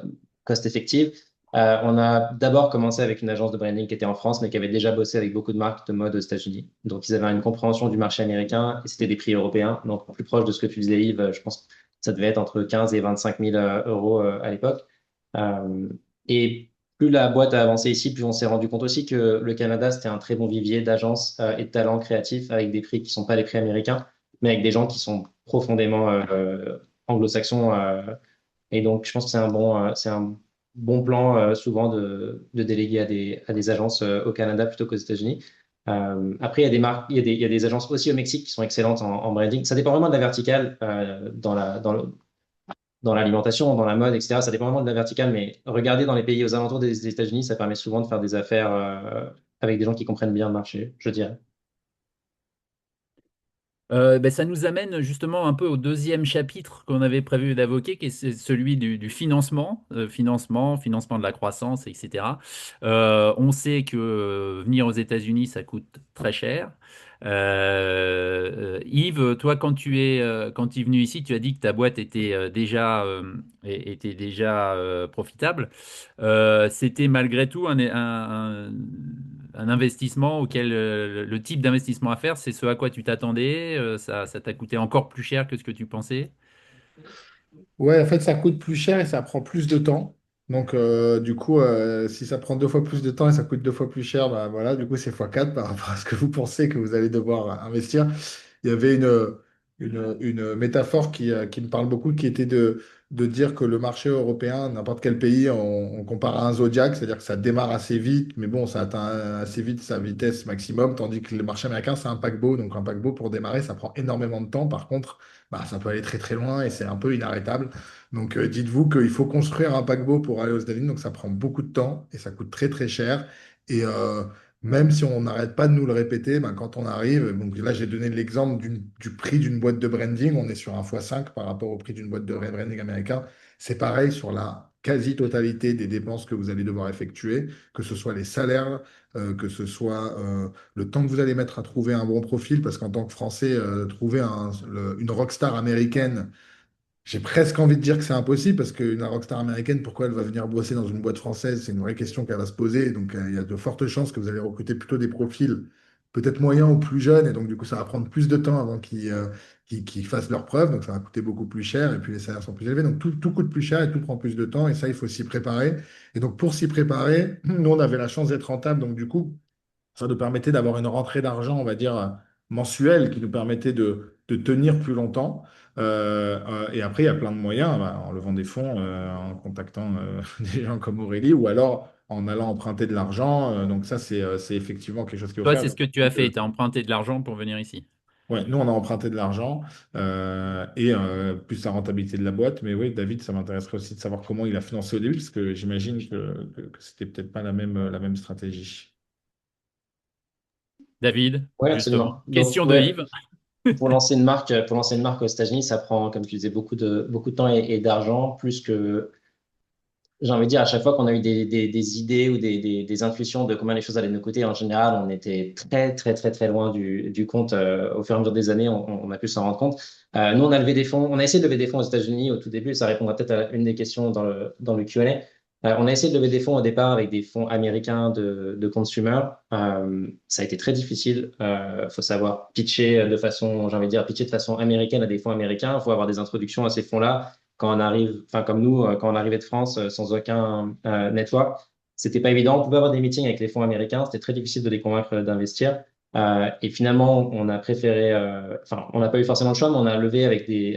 cost-effective, on a d'abord commencé avec une agence de branding qui était en France, mais qui avait déjà bossé avec beaucoup de marques de mode aux États-Unis. Donc, ils avaient une compréhension du marché américain et c'était des prix européens. Donc, plus proche de ce que tu disais, Yves, je pense que ça devait être entre 15 et 25 000 euros à l'époque. Euh, et plus la boîte a avancé ici, plus on s'est rendu compte aussi que le Canada, c'était un très bon vivier d'agences et de talents créatifs avec des prix qui ne sont pas les prix américains, mais avec des gens qui sont profondément anglo-saxons. Et donc, je pense que c'est un bon plan souvent de déléguer à des agences au Canada plutôt qu'aux États-Unis. Après, il y a des marques, il y a des agences aussi au Mexique qui sont excellentes en branding. Ça dépend vraiment de la verticale dans l'alimentation, dans la mode, etc. Ça dépend vraiment de la verticale, mais regarder dans les pays aux alentours des États-Unis, ça permet souvent de faire des affaires avec des gens qui comprennent bien le marché, je dirais. ben, ça nous amène justement un peu au deuxième chapitre qu'on avait prévu d'évoquer, qui est celui du financement, financement de la croissance, etc. On sait que venir aux États-Unis, ça coûte très cher. Yves, toi, quand tu es venu ici, tu as dit que ta boîte était déjà profitable. C'était malgré tout un investissement auquel le type d'investissement à faire, c'est ce à quoi tu t'attendais. Ça t'a coûté encore plus cher que ce que tu pensais. Ouais, en fait, ça coûte plus cher et ça prend plus de temps. Donc, du coup, si ça prend 2 fois plus de temps et ça coûte 2 fois plus cher, bah voilà, du coup, c'est x4 par rapport à ce que vous pensez que vous allez devoir investir. Il y avait une métaphore qui me parle beaucoup, qui était de dire que le marché européen, n'importe quel pays, on compare à un zodiaque, c'est-à-dire que ça démarre assez vite, mais bon, ça atteint assez vite sa vitesse maximum, tandis que le marché américain, c'est un paquebot. Donc, un paquebot, pour démarrer, ça prend énormément de temps. Par contre, bah, ça peut aller très très loin et c'est un peu inarrêtable. Donc, dites-vous qu'il faut construire un paquebot pour aller aux États-Unis, donc ça prend beaucoup de temps et ça coûte très très cher. Et, même si on n'arrête pas de nous le répéter, ben, quand on arrive, donc là j'ai donné l'exemple du prix d'une boîte de branding, on est sur un x5 par rapport au prix d'une boîte de branding américain. C'est pareil sur la quasi-totalité des dépenses que vous allez devoir effectuer, que ce soit les salaires, que ce soit le temps que vous allez mettre à trouver un bon profil, parce qu'en tant que Français, trouver une rockstar américaine, j'ai presque envie de dire que c'est impossible parce qu'une rockstar américaine, pourquoi elle va venir bosser dans une boîte française? C'est une vraie question qu'elle va se poser. Donc, il y a de fortes chances que vous allez recruter plutôt des profils peut-être moyens ou plus jeunes. Et donc, du coup, ça va prendre plus de temps avant qu'ils fassent leurs preuves. Donc, ça va coûter beaucoup plus cher. Et puis, les salaires sont plus élevés. Donc, tout coûte plus cher et tout prend plus de temps. Et ça, il faut s'y préparer. Et donc, pour s'y préparer, nous, on avait la chance d'être rentable. Donc, du coup, ça nous permettait d'avoir une rentrée d'argent, on va dire, mensuelle qui nous permettait de tenir plus longtemps. Et après, il y a plein de moyens, bah, en levant des fonds, en contactant des gens comme Aurélie, ou alors en allant emprunter de l'argent. Donc ça, c'est effectivement quelque chose qu'il faut Toi, faire. c'est ce que tu as fait. Tu as emprunté de l'argent pour venir ici. Ouais, nous, on a emprunté de l'argent plus la rentabilité de la boîte. Mais oui, David, ça m'intéresserait aussi de savoir comment il a financé au début, parce que j'imagine que c'était peut-être pas la même stratégie. David, Oui, justement. absolument. Donc, Question de ouais, Yves. pour lancer une marque aux États-Unis, ça prend, comme tu disais, beaucoup de temps et d'argent, plus que, j'ai envie de dire, à chaque fois qu'on a eu des idées ou des intuitions de combien les choses allaient nous coûter, en général, on était très, très, très, très loin du compte. Au fur et à mesure des années, on a pu s'en rendre compte. Nous, on a levé des fonds, on a essayé de lever des fonds aux États-Unis au tout début. Ça répondra peut-être à une des questions dans le Q&A. On a essayé de lever des fonds au départ avec des fonds américains de consumer. Ça a été très difficile. Faut savoir pitcher de façon, j'ai envie de dire, pitcher de façon américaine à des fonds américains. Il faut avoir des introductions à ces fonds-là quand on arrive, enfin comme nous, quand on arrivait de France sans aucun network, c'était pas évident. On pouvait avoir des meetings avec les fonds américains, c'était très difficile de les convaincre d'investir. Et finalement, on a préféré, enfin, on n'a pas eu forcément le choix, mais on a levé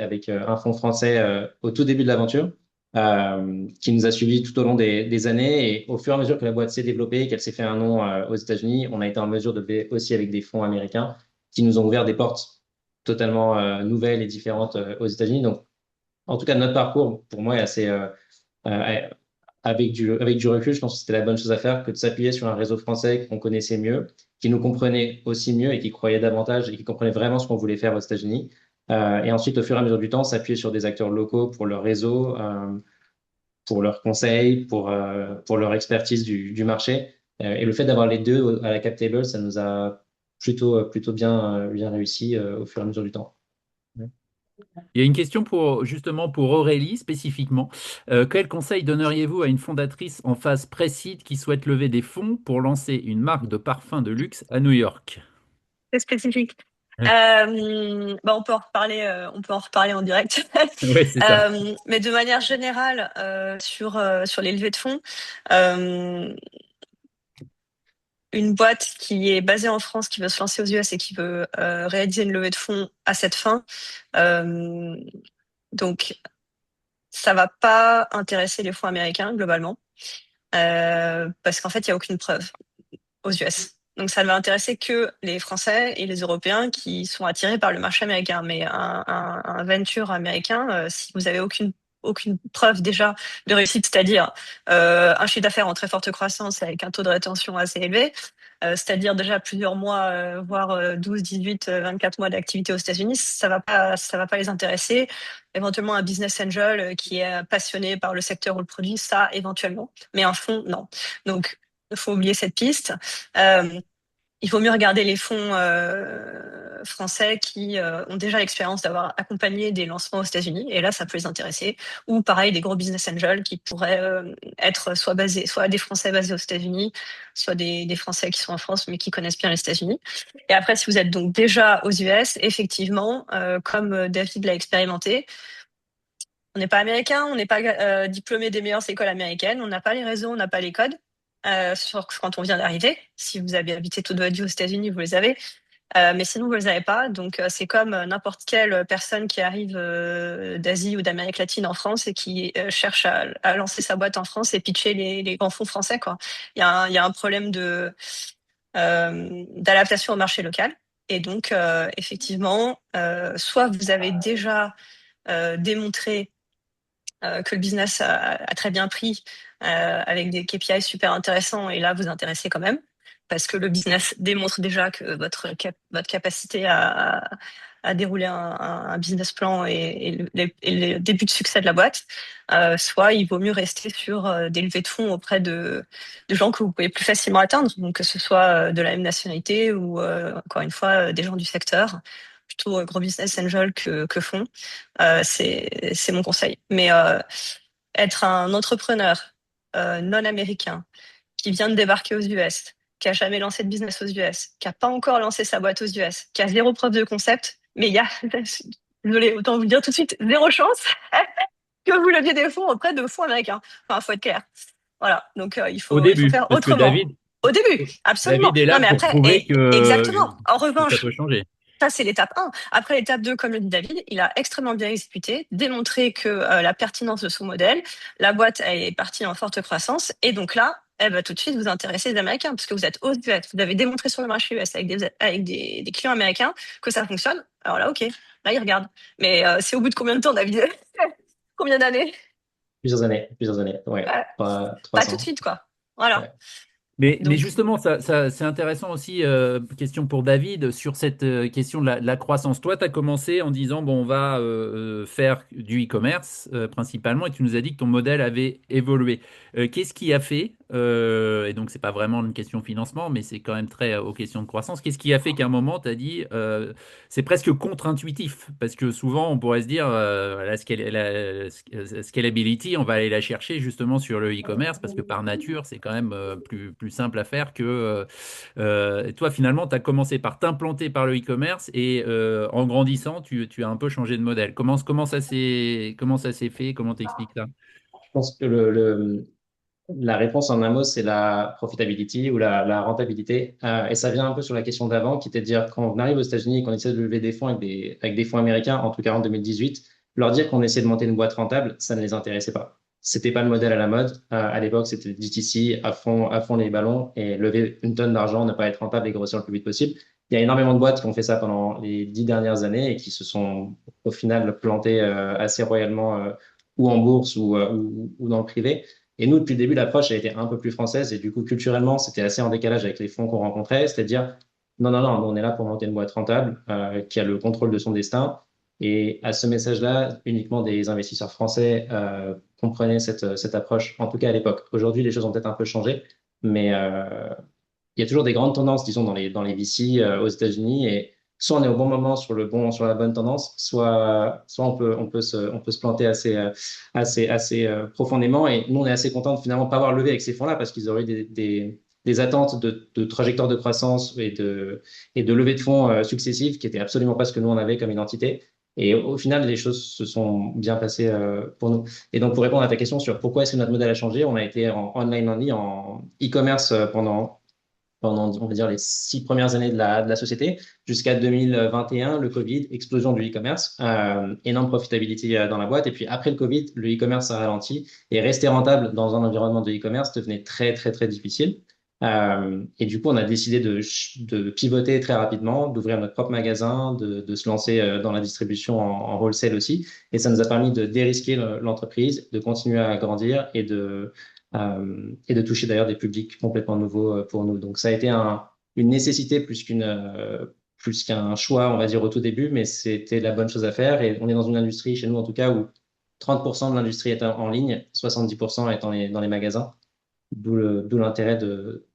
avec un fonds français au tout début de l'aventure, qui nous a suivis tout au long des années. Et au fur et à mesure que la boîte s'est développée, qu'elle s'est fait un nom aux États-Unis, on a été en mesure de lever aussi avec des fonds américains qui nous ont ouvert des portes totalement nouvelles et différentes aux États-Unis. Donc en tout cas, notre parcours, pour moi, est assez, euh, avec du recul, je pense que c'était la bonne chose à faire que de s'appuyer sur un réseau français qu'on connaissait mieux, qui nous comprenait aussi mieux et qui croyait davantage et qui comprenait vraiment ce qu'on voulait faire aux États-Unis. Et ensuite, au fur et à mesure du temps, s'appuyer sur des acteurs locaux pour leur réseau, pour leurs conseils, pour leur expertise du marché. Et le fait d'avoir les deux à la cap table, ça nous a plutôt bien réussi au fur et à mesure du temps. Il y a une question justement pour Aurélie spécifiquement. Quel conseil donneriez-vous à une fondatrice en phase pré-seed qui souhaite lever des fonds pour lancer une marque de parfum de luxe à New York? C'est spécifique. Ouais, Bah, on peut en reparler en direct. ouais, c'est ça. Mais de manière générale, sur les levées de fonds, euh, une boîte qui est basée en France, qui veut se lancer aux US et qui veut réaliser une levée de fonds à cette fin, euh, donc ça va pas intéresser les fonds américains globalement, parce qu'en fait, il n'y a aucune preuve aux US. Donc ça ne va intéresser que les Français et les Européens qui sont attirés par le marché américain. Mais un venture américain, si vous avez aucune preuve déjà de réussite, c'est-à-dire un chiffre d'affaires en très forte croissance avec un taux de rétention assez élevé, c'est-à-dire déjà plusieurs mois, voire 12, 18, 24 mois d'activité aux États-Unis, ça va pas les intéresser. Éventuellement un business angel qui est passionné par le secteur ou le produit, ça éventuellement. Mais un fonds, non. Donc il faut oublier cette piste. Euh, il vaut mieux regarder les fonds français qui ont déjà l'expérience d'avoir accompagné des lancements aux États-Unis, et là, ça peut les intéresser. Ou pareil, des gros business angels qui pourraient être soit des Français basés aux États-Unis, soit des Français qui sont en France mais qui connaissent bien les États-Unis. Et après, si vous êtes donc déjà aux US, effectivement, comme David l'a expérimenté, on n'est pas américain, on n'est pas diplômé des meilleures écoles américaines, on n'a pas les réseaux, on n'a pas les codes. Quand on vient d'arriver. Si vous avez habité toute votre vie aux États-Unis, vous les avez. Mais sinon, vous les avez pas. Donc, c'est comme n'importe quelle personne qui arrive d'Asie ou d'Amérique latine en France et qui cherche à lancer sa boîte en France et pitcher les grands fonds français, quoi. Il y a un problème d'adaptation au marché local. Et donc, effectivement, soit vous avez déjà démontré que le business a très bien pris avec des KPI super intéressants et là vous intéressez quand même. parce que le business démontre déjà que votre capacité à dérouler un business plan et le début de succès de la boîte, soit il vaut mieux rester sur des levées de fonds auprès de gens que vous pouvez plus facilement atteindre, donc que ce soit de la même nationalité ou encore une fois des gens du secteur, plutôt gros business angel que fonds. C'est mon conseil. Mais être un entrepreneur non américain qui vient de débarquer aux US, qui a jamais lancé de business aux US, qui a pas encore lancé sa boîte aux US, qui a zéro preuve de concept, mais il y a, désolé, autant vous le dire tout de suite, zéro chance que vous leviez des fonds auprès de fonds américains. Enfin, faut être clair. Voilà. Donc, Au il faut début, faire parce que autrement. Au début, absolument. David est Non, là mais pour après, prouver et exactement. En que ça revanche, peut changer. ça, c'est l'étape 1. Après l'étape 2, comme le dit David, il a extrêmement bien exécuté, démontré que la pertinence de son modèle, la boîte est partie en forte croissance, et donc là, elle va tout de suite vous intéresser les Américains, parce que vous êtes aux US, vous avez démontré sur le marché US avec des clients américains que ça fonctionne. Alors là, ok, là, ils regardent. Mais c'est au bout de combien de temps, David? Combien d'années? Plusieurs années, ouais, Pas, pas tout de 300. suite, quoi. Voilà. Ouais. Mais Donc, justement, c'est intéressant aussi, question pour David, sur cette question de la croissance. Toi, tu as commencé en disant, bon, on va faire du e-commerce principalement, et tu nous as dit que ton modèle avait évolué. Qu'est-ce qui a fait, et donc c'est pas vraiment une question financement, mais c'est quand même très aux questions de croissance, qu'est-ce qui a fait qu'à un moment, tu as dit, c'est presque contre-intuitif, parce que souvent, on pourrait se dire, la scalability, on va aller la chercher justement sur le e-commerce, parce que par nature, c'est quand même plus simple à faire que... toi, finalement, tu as commencé par t'implanter par le e-commerce, et en grandissant, tu as un peu changé de modèle. Comment ça s'est fait? Comment t'expliques ça? Je pense que la réponse en un mot, c'est la profitability ou la rentabilité. Et ça vient un peu sur la question d'avant, qui était de dire quand on arrive aux États-Unis et qu'on essaie de lever des fonds avec des fonds américains, en tout cas en 2018, leur dire qu'on essaie de monter une boîte rentable, ça ne les intéressait pas. C'était pas le modèle à la mode. À l'époque, c'était DTC à fond les ballons et lever une tonne d'argent, ne pas être rentable et grossir le plus vite possible. Il y a énormément de boîtes qui ont fait ça pendant les 10 dernières années et qui se sont au final plantées assez royalement ou en bourse ou dans le privé. Et nous, depuis le début, l'approche a été un peu plus française et du coup, culturellement, c'était assez en décalage avec les fonds qu'on rencontrait, c'est-à-dire, non, non, non, nous, on est là pour monter une boîte rentable qui a le contrôle de son destin. Et à ce message-là, uniquement des investisseurs français comprenaient cette approche, en tout cas à l'époque. Aujourd'hui, les choses ont peut-être un peu changé, mais il y a toujours des grandes tendances, disons, dans les VC aux États-Unis. Et soit on est au bon moment sur la bonne tendance, soit on peut se planter assez profondément. Et nous, on est assez content de finalement pas avoir levé avec ces fonds-là parce qu'ils auraient eu des attentes de trajectoire de croissance et de levée de fonds successives qui étaient absolument pas ce que nous, on avait comme identité. Et au final, les choses se sont bien passées pour nous. Et donc, pour répondre à ta question sur pourquoi est-ce que notre modèle a changé, on a été en online only, en e-commerce pendant, on va dire, les 6 premières années de la société, jusqu'à 2021, le Covid, explosion du e-commerce, énorme profitabilité dans la boîte. Et puis après le Covid, le e-commerce a ralenti et rester rentable dans un environnement de e-commerce devenait très, très, très difficile. Et du coup, on a décidé de pivoter très rapidement, d'ouvrir notre propre magasin, de se lancer dans la distribution en wholesale aussi. Et ça nous a permis de dérisquer l'entreprise, de continuer à grandir et de toucher d'ailleurs des publics complètement nouveaux pour nous. Donc ça a été une nécessité plus qu'un choix, on va dire, au tout début, mais c'était la bonne chose à faire. Et on est dans une industrie, chez nous en tout cas, où 30% de l'industrie est en ligne, 70% est dans les magasins, d'où l'intérêt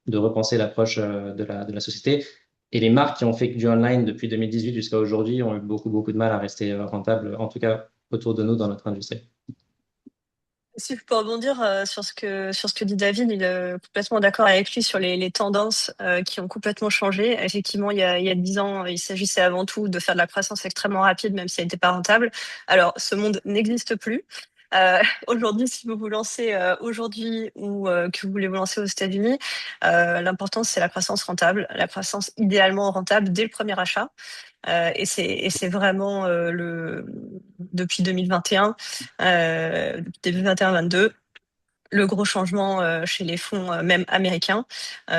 de repenser l'approche de la société. Et les marques qui ont fait du online depuis 2018 jusqu'à aujourd'hui ont eu beaucoup, beaucoup de mal à rester rentables, en tout cas autour de nous dans notre industrie. si je peux rebondir sur ce que dit David, il est complètement d'accord avec lui sur les tendances qui ont complètement changé. Effectivement, il y a 10 ans, il s'agissait avant tout de faire de la croissance extrêmement rapide, même si elle n'était pas rentable. Alors, ce monde n'existe plus. Aujourd'hui, si vous vous lancez aujourd'hui ou que vous voulez vous lancer aux États-Unis, l'important c'est la croissance rentable, la croissance idéalement rentable dès le premier achat. Et c'est vraiment depuis 2021, depuis 2021-22, le gros changement chez les fonds même américains.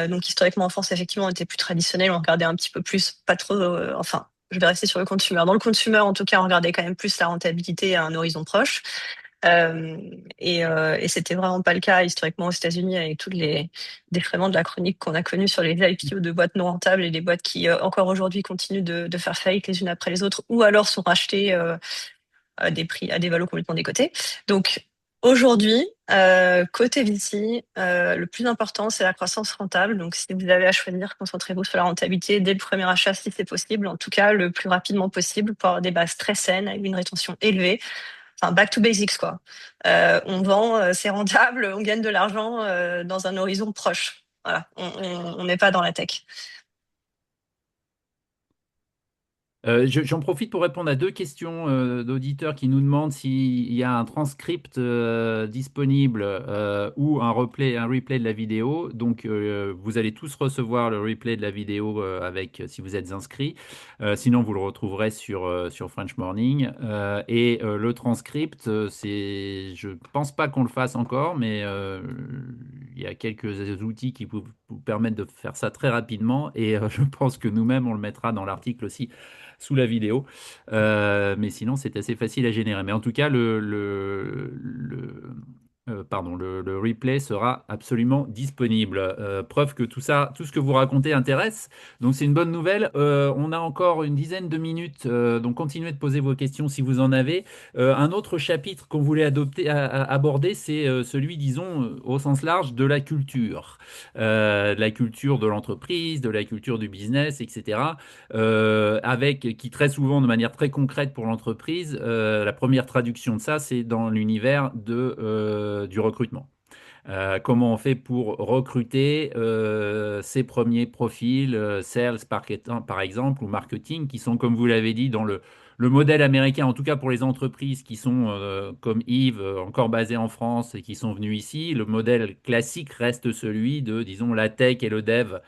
Donc historiquement en France, effectivement, on était plus traditionnel, on regardait un petit peu plus, pas trop, enfin, je vais rester sur le consumer. Dans le consumer, en tout cas, on regardait quand même plus la rentabilité à un horizon proche. Euh, et c'était vraiment pas le cas historiquement aux États-Unis avec tous les défraiements de la chronique qu'on a connus sur les IPO de boîtes non rentables et les boîtes qui encore aujourd'hui continuent de faire faillite les unes après les autres ou alors sont rachetées à des prix, à des valos complètement décotés. Donc aujourd'hui, côté VC, le plus important, c'est la croissance rentable. Donc si vous avez à choisir, concentrez-vous sur la rentabilité dès le premier achat si c'est possible, en tout cas le plus rapidement possible pour avoir des bases très saines avec une rétention élevée. Enfin, back to basics, quoi. On vend, c'est rentable, on gagne de l'argent dans un horizon proche. Voilà, on n'est pas dans la tech. J'en profite pour répondre à deux questions d'auditeurs qui nous demandent s'il y a un transcript disponible ou un replay de la vidéo. Donc, vous allez tous recevoir le replay de la vidéo si vous êtes inscrits. Sinon, vous le retrouverez sur French Morning. Le transcript, je pense pas qu'on le fasse encore, mais il y a quelques outils qui vous permettent de faire ça très rapidement. Et je pense que nous-mêmes, on le mettra dans l'article aussi sous la vidéo. Mais sinon, c'est assez facile à générer. Mais en tout cas, le replay sera absolument disponible. Preuve que tout ça, tout ce que vous racontez intéresse. Donc, c'est une bonne nouvelle. On a encore une dizaine de minutes. Donc, continuez de poser vos questions si vous en avez. Un autre chapitre qu'on voulait aborder, c'est celui, disons, au sens large, de la culture. De la culture de l'entreprise, de la culture du business, etc. Qui très souvent, de manière très concrète pour l'entreprise, la première traduction de ça, c'est dans l'univers du recrutement. Comment on fait pour recruter ces premiers profils, sales, marketing, par exemple, ou marketing, qui sont, comme vous l'avez dit, dans le modèle américain, en tout cas pour les entreprises qui sont comme Yves, encore basées en France et qui sont venues ici. Le modèle classique reste celui de, disons, la tech et le dev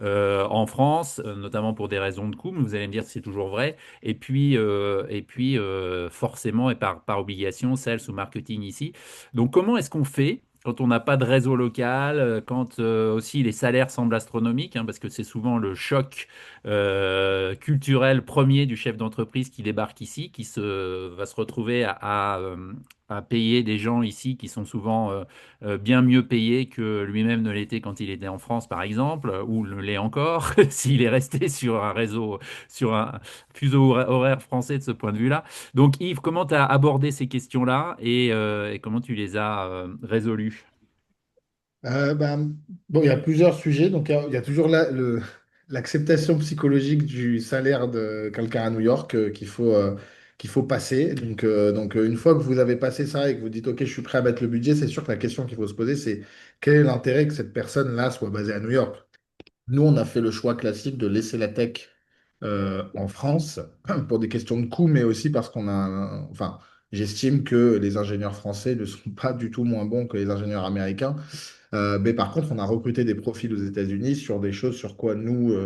en France, notamment pour des raisons de coût, mais vous allez me dire que c'est toujours vrai. Forcément, et par obligation, sales ou marketing ici. Donc, comment est-ce qu'on fait? Quand on n'a pas de réseau local, quand aussi les salaires semblent astronomiques, hein, parce que c'est souvent le choc culturel premier du chef d'entreprise qui débarque ici, va se retrouver à payer des gens ici qui sont souvent bien mieux payé que lui-même ne l'était quand il était en France, par exemple, ou ne l'est encore, s'il est resté sur un fuseau horaire français de ce point de vue-là. Donc, Yves, comment tu as abordé ces questions-là et comment tu les as résolues? Bon, il y a plusieurs sujets. Donc, il y a toujours l'acceptation psychologique du salaire de quelqu'un à New York qu'il faut passer. Une fois que vous avez passé ça et que vous dites, OK, je suis prêt à mettre le budget, c'est sûr que la question qu'il faut se poser, c'est quel est l'intérêt que cette personne-là soit basée à New York? Nous, on a fait le choix classique de laisser la tech en France pour des questions de coût, mais aussi parce enfin, j'estime que les ingénieurs français ne sont pas du tout moins bons que les ingénieurs américains. Mais par contre, on a recruté des profils aux États-Unis sur des choses sur quoi nous,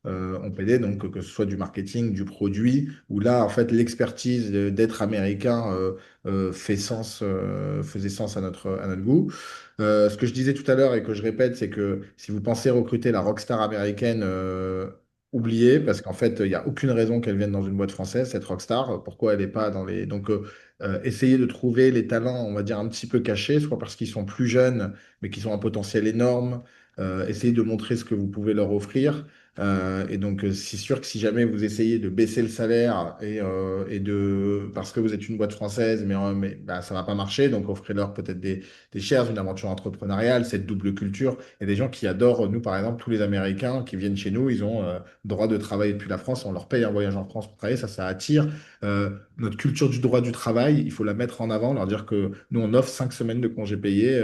on plaidait, donc que ce soit du marketing, du produit, où là, en fait, l'expertise d'être américain faisait sens à notre goût. Ce que je disais tout à l'heure et que je répète, c'est que si vous pensez recruter la rockstar américaine, oubliez, parce qu'en fait, il n'y a aucune raison qu'elle vienne dans une boîte française, cette rockstar. Pourquoi elle n'est pas dans les... essayez de trouver les talents, on va dire, un petit peu cachés, soit parce qu'ils sont plus jeunes, mais qui ont un potentiel énorme. Essayez de montrer ce que vous pouvez leur offrir. C'est sûr que si jamais vous essayez de baisser le salaire parce que vous êtes une boîte française, bah, ça va pas marcher. Donc, offrez-leur peut-être des shares, une aventure entrepreneuriale, cette double culture. Il y a des gens qui adorent, nous, par exemple, tous les Américains qui viennent chez nous, ils ont droit de travailler depuis la France. On leur paye un voyage en France pour travailler. Ça attire. Notre culture du droit du travail, il faut la mettre en avant, leur dire que nous, on offre 5 semaines de congés payés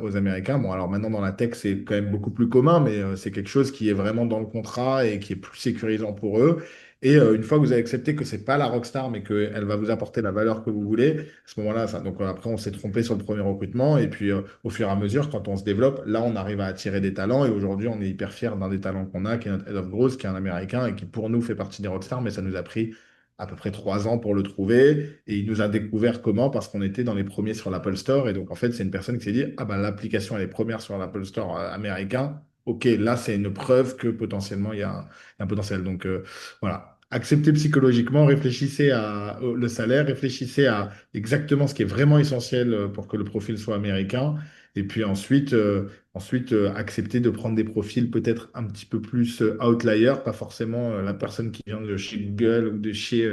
aux Américains. Bon, alors maintenant, dans la tech, c'est quand même beaucoup plus commun, mais c'est quelque chose qui est vraiment dans le contrat et qui est plus sécurisant pour eux. Et une fois que vous avez accepté que c'est pas la rockstar, mais qu'elle va vous apporter la valeur que vous voulez, à ce moment-là, après, on s'est trompé sur le premier recrutement. Et puis, au fur et à mesure, quand on se développe, là, on arrive à attirer des talents. Et aujourd'hui, on est hyper fiers d'un des talents qu'on a, qui est notre Head of Growth, qui est un Américain et qui, pour nous, fait partie des rockstars, mais ça nous a pris à peu près 3 ans pour le trouver. Et il nous a découvert comment? Parce qu'on était dans les premiers sur l'Apple Store. Et donc, en fait, c'est une personne qui s'est dit, ah ben, l'application, elle est première sur l'Apple Store américain. OK, là, c'est une preuve que potentiellement, il y a un potentiel. Voilà. acceptez psychologiquement, réfléchissez le salaire, réfléchissez à exactement ce qui est vraiment essentiel pour que le profil soit américain. Et puis ensuite, acceptez de prendre des profils peut-être un petit peu plus outlier, pas forcément la personne qui vient de chez Google ou de chez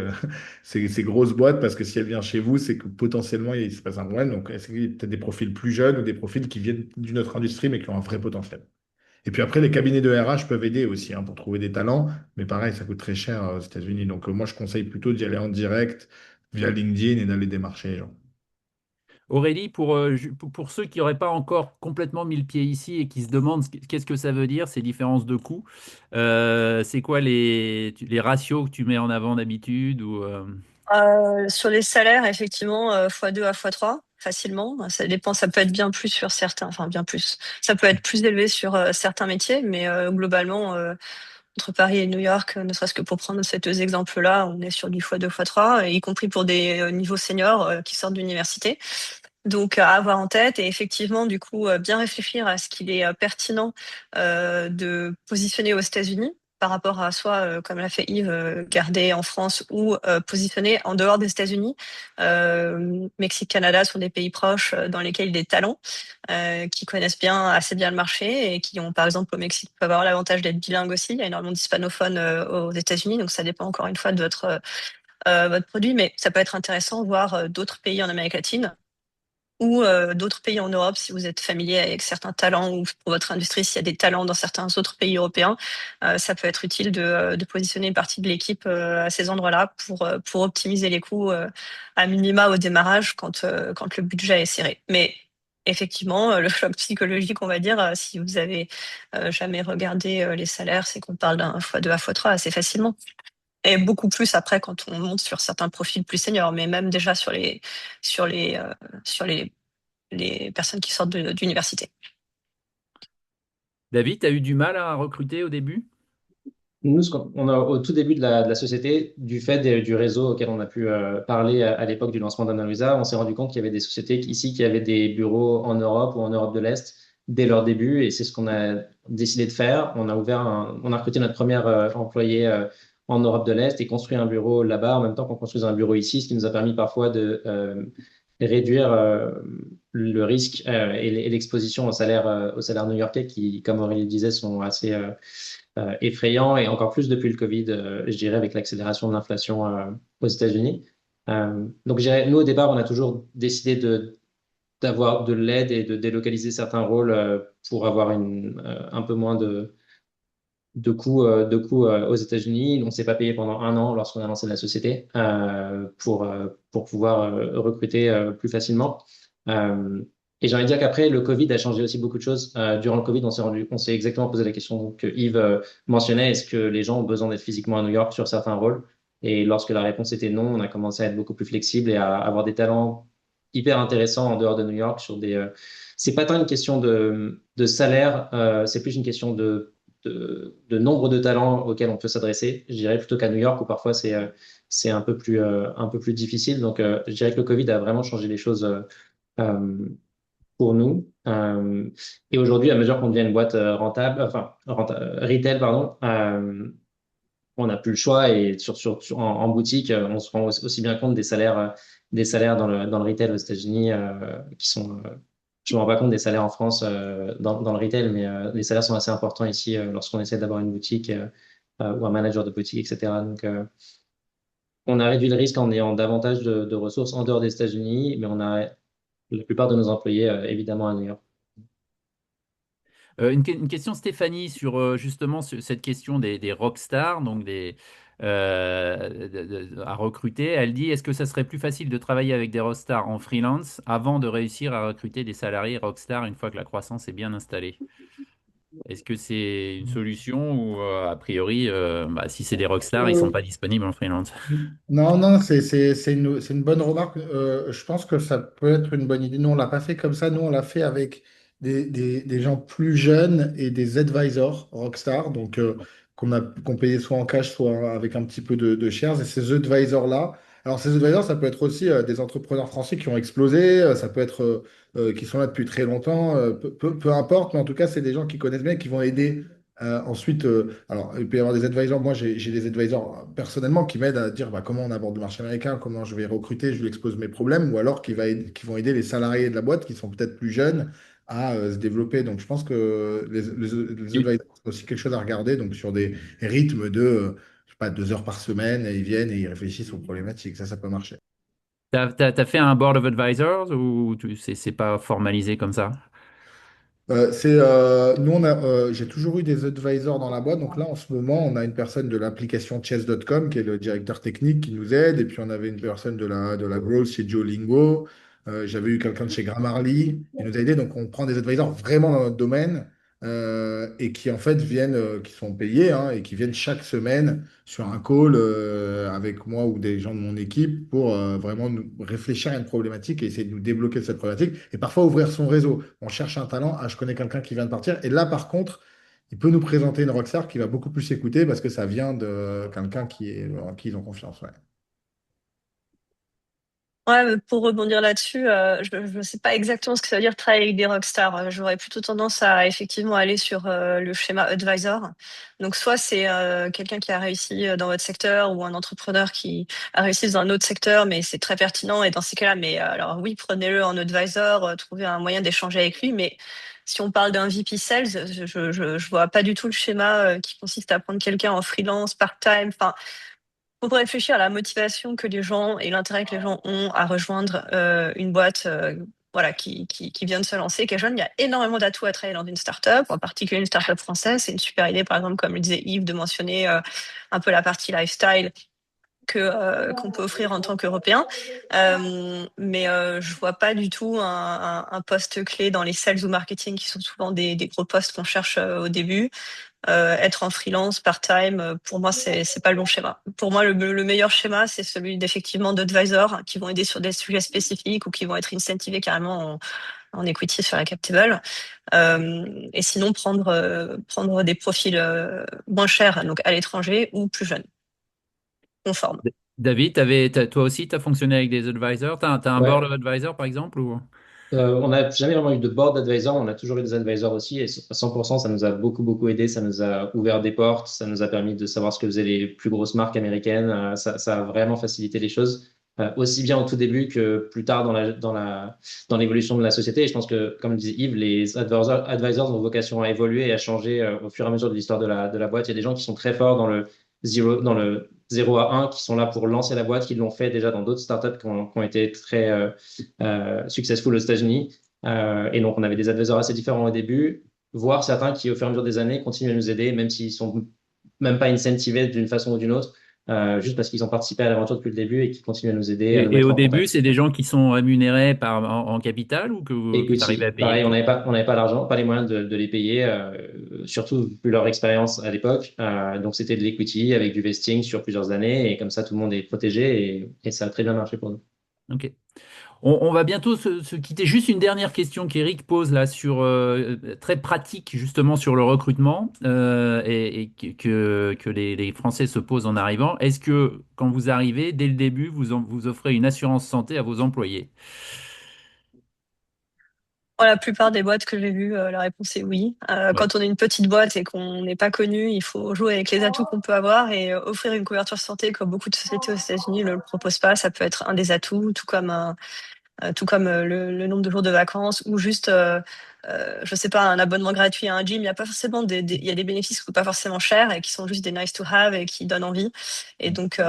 ces grosses boîtes, parce que si elle vient chez vous, c'est que potentiellement il se passe un problème. Donc, essayez peut-être des profils plus jeunes ou des profils qui viennent d'une autre industrie mais qui ont un vrai potentiel. Et puis après, les cabinets de RH peuvent aider aussi pour trouver des talents, mais pareil, ça coûte très cher aux États-Unis. Donc moi, je conseille plutôt d'y aller en direct via LinkedIn et d'aller démarcher les gens. Aurélie, pour ceux qui n'auraient pas encore complètement mis le pied ici et qui se demandent qu'est-ce que ça veut dire, ces différences de coûts, c'est quoi les ratios que tu mets en avant d'habitude Sur les salaires, effectivement, x2 à x3, facilement. Ça dépend, ça peut être bien plus sur certains, enfin bien plus. Ça peut être plus élevé sur certains métiers, mais globalement, entre Paris et New York, ne serait-ce que pour prendre ces deux exemples-là, on est sur du x2, x3, y compris pour des niveaux seniors qui sortent d'université. Donc, à avoir en tête et effectivement, du coup, bien réfléchir à ce qu'il est pertinent de positionner aux États-Unis par rapport à soit, comme l'a fait Yves, garder en France ou positionner en dehors des États-Unis. Mexique, Canada sont des pays proches dans lesquels il y a des talents qui connaissent bien, assez bien le marché et qui ont, par exemple, au Mexique, peuvent avoir l'avantage d'être bilingues aussi. Il y a énormément d'hispanophones aux États-Unis, donc ça dépend encore une fois de votre produit, mais ça peut être intéressant de voir d'autres pays en Amérique latine ou d'autres pays en Europe si vous êtes familier avec certains talents ou pour votre industrie, s'il y a des talents dans certains autres pays européens, ça peut être utile de positionner une partie de l'équipe à ces endroits-là pour optimiser les coûts à minima au démarrage quand le budget est serré. Mais effectivement, le choc psychologique, on va dire, si vous avez jamais regardé les salaires, c'est qu'on parle d'un x2 à x3 assez facilement. Et beaucoup plus après quand on monte sur certains profils plus seniors, mais même déjà sur les, euh, sur les personnes qui sortent d'université. David, tu as eu du mal à recruter au début? Nous, on a au tout début de la société, du fait du réseau auquel on a pu parler à l'époque du lancement d'Analysa, on s'est rendu compte qu'il y avait des sociétés ici qui avaient des bureaux en Europe ou en Europe de l'Est dès leur début, et c'est ce qu'on a décidé de faire. On a recruté notre premier employé en Europe de l'Est et construit un bureau là-bas en même temps qu'on construisait un bureau ici, ce qui nous a permis parfois de réduire le risque et l'exposition au salaire new-yorkais qui, comme Aurélie le disait, sont assez effrayant et encore plus depuis le Covid, je dirais, avec l'accélération de l'inflation aux États-Unis. Donc, nous, au départ, on a toujours décidé d'avoir de l'aide et de délocaliser certains rôles pour avoir un peu moins de coûts aux États-Unis. On ne s'est pas payé pendant un an lorsqu'on a lancé la société pour pouvoir recruter plus facilement. Euh, et j'ai envie de dire qu'après, le Covid a changé aussi beaucoup de choses. Durant le Covid, on s'est exactement posé la question que Yves mentionnait, est-ce que les gens ont besoin d'être physiquement à New York sur certains rôles? Et lorsque la réponse était non, on a commencé à être beaucoup plus flexible et à avoir des talents hyper intéressants en dehors de New York sur c'est pas tant une question de salaire, c'est plus une question de nombre de talents auxquels on peut s'adresser, je dirais, plutôt qu'à New York où parfois c'est un peu plus difficile. Donc, je dirais que le Covid a vraiment changé les choses euh, pour nous. Et aujourd'hui, à mesure qu'on devient une boîte rentable, enfin, retail, pardon, on n'a plus le choix et en boutique, on se rend aussi bien compte des salaires dans le retail aux États-Unis qui sont. Je ne me rends pas compte des salaires en France dans le retail, mais les salaires sont assez importants ici lorsqu'on essaie d'avoir une boutique ou un manager de boutique, etc. Donc, on a réduit le risque en ayant davantage de ressources en dehors des États-Unis, mais on a la plupart de nos employés évidemment à New York. Une question, Stéphanie, sur justement cette question des rockstars, donc à recruter. Elle dit, est-ce que ça serait plus facile de travailler avec des rockstars en freelance avant de réussir à recruter des salariés rockstars une fois que la croissance est bien installée? Est-ce que c'est une solution ou a priori, bah, si c'est des rockstars, ils sont pas disponibles en freelance? Non, non, c'est une bonne remarque. Je pense que ça peut être une bonne idée. Nous, on l'a pas fait comme ça. Nous, on l'a fait avec des gens plus jeunes et des advisors Rockstar, donc qu'on payait soit en cash, soit avec un petit peu de shares. Et ces advisors-là, alors ces advisors, ça peut être aussi des entrepreneurs français qui ont explosé, ça peut être qui sont là depuis très longtemps, peu importe, mais en tout cas, c'est des gens qui connaissent bien et qui vont aider Ensuite, alors, il peut y avoir des advisors. Moi, j'ai des advisors personnellement qui m'aident à dire bah, comment on aborde le marché américain, comment je vais recruter, je lui expose mes problèmes, ou alors qui vont aider les salariés de la boîte qui sont peut-être plus jeunes à se développer. Donc, je pense que les advisors, c'est aussi quelque chose à regarder. Donc, sur des rythmes de, je sais pas, 2 heures par semaine, et ils viennent et ils réfléchissent aux problématiques. Ça peut marcher. T'as fait un board of advisors ou c'est pas formalisé comme ça? Nous, j'ai toujours eu des advisors dans la boîte. Donc là, en ce moment, on a une personne de l'application chess.com qui est le directeur technique qui nous aide. Et puis, on avait une personne de la growth chez Duolingo. J'avais eu quelqu'un de chez Grammarly qui nous a aidé. Donc, on prend des advisors vraiment dans notre domaine et qui, en fait, viennent, qui sont payés hein, et qui viennent chaque semaine sur un call avec moi ou des gens de mon équipe pour vraiment réfléchir à une problématique et essayer de nous débloquer de cette problématique et parfois ouvrir son réseau. On cherche un talent, ah, je connais quelqu'un qui vient de partir et là par contre, il peut nous présenter une rockstar qui va beaucoup plus écouter parce que ça vient de quelqu'un en qui ils ont confiance. Ouais. Ouais, mais pour rebondir là-dessus, je ne sais pas exactement ce que ça veut dire travailler avec des rockstars. J'aurais plutôt tendance à effectivement aller sur le schéma advisor. Donc soit c'est quelqu'un qui a réussi dans votre secteur ou un entrepreneur qui a réussi dans un autre secteur, mais c'est très pertinent. Et dans ces cas-là, mais alors oui, prenez-le en advisor, trouvez un moyen d'échanger avec lui. Mais si on parle d'un VP Sales, je vois pas du tout le schéma qui consiste à prendre quelqu'un en freelance, part-time. Enfin, faut réfléchir à la motivation que les gens et l'intérêt que les gens ont à rejoindre une boîte voilà, qui vient de se lancer, qui est jeune. Il y a énormément d'atouts à travailler dans une startup, en particulier une startup française. C'est une super idée, par exemple, comme le disait Yves, de mentionner un peu la partie lifestyle qu'on peut offrir en tant qu'Européen. Mais je vois pas du tout un poste clé dans les sales ou marketing qui sont souvent des gros postes qu'on cherche au début. Être en freelance, part-time, pour moi, c'est pas le bon schéma. Pour moi, le meilleur schéma, c'est celui d'effectivement d'advisors qui vont aider sur des sujets spécifiques ou qui vont être incentivés carrément en equity sur la cap table. Et sinon, prendre des profils moins chers, donc à l'étranger ou plus jeunes, conformes. David, toi aussi, tu as fonctionné avec des advisors. T'as un board Ouais. of advisors, par exemple, ou... On n'a jamais vraiment eu de board advisor, on a toujours eu des advisors aussi, et à 100%, ça nous a beaucoup, beaucoup aidé, ça nous a ouvert des portes, ça nous a permis de savoir ce que faisaient les plus grosses marques américaines, ça a vraiment facilité les choses, aussi bien au tout début que plus tard dans l'évolution de la société. Et je pense que, comme disait Yves, les advisors ont vocation à évoluer et à changer au fur et à mesure de l'histoire de la boîte. Il y a des gens qui sont très forts dans le 0 à 1, qui sont là pour lancer la boîte, qui l'ont fait déjà dans d'autres startups qui ont été très successful aux États-Unis. Et donc, on avait des advisors assez différents au début, voire certains qui, au fur et à mesure des années, continuent à nous aider, même s'ils sont même pas incentivés d'une façon ou d'une autre, juste parce qu'ils ont participé à l'aventure depuis le début et qui continuent à nous aider, à nous Et mettre au en début, contact. c'est des gens qui sont rémunérés en capital ou que tu arrivais à Equity, payer? pareil, on n'avait pas l'argent, pas les moyens de les payer, surtout vu leur expérience à l'époque. Donc, c'était de l'equity avec du vesting sur plusieurs années, et comme ça, tout le monde est protégé, et ça a très bien marché pour nous. Ok. On va bientôt se quitter. Juste une dernière question qu'Eric pose là sur très pratique justement sur le recrutement et que les Français se posent en arrivant. Est-ce que quand vous arrivez, dès le début, vous offrez une assurance santé à vos employés? Pour la plupart des boîtes que j'ai vues, la réponse est oui. Ouais. Quand on est une petite boîte et qu'on n'est pas connu, il faut jouer avec les atouts qu'on peut avoir et offrir une couverture santé comme beaucoup de sociétés aux États-Unis ne le proposent pas. Ça peut être un des atouts, tout comme le nombre de jours de vacances ou juste, je sais pas, un abonnement gratuit à un gym. Il y a pas forcément il y a des bénéfices qui coûtent pas forcément cher et qui sont juste des nice to have et qui donnent envie. Et donc,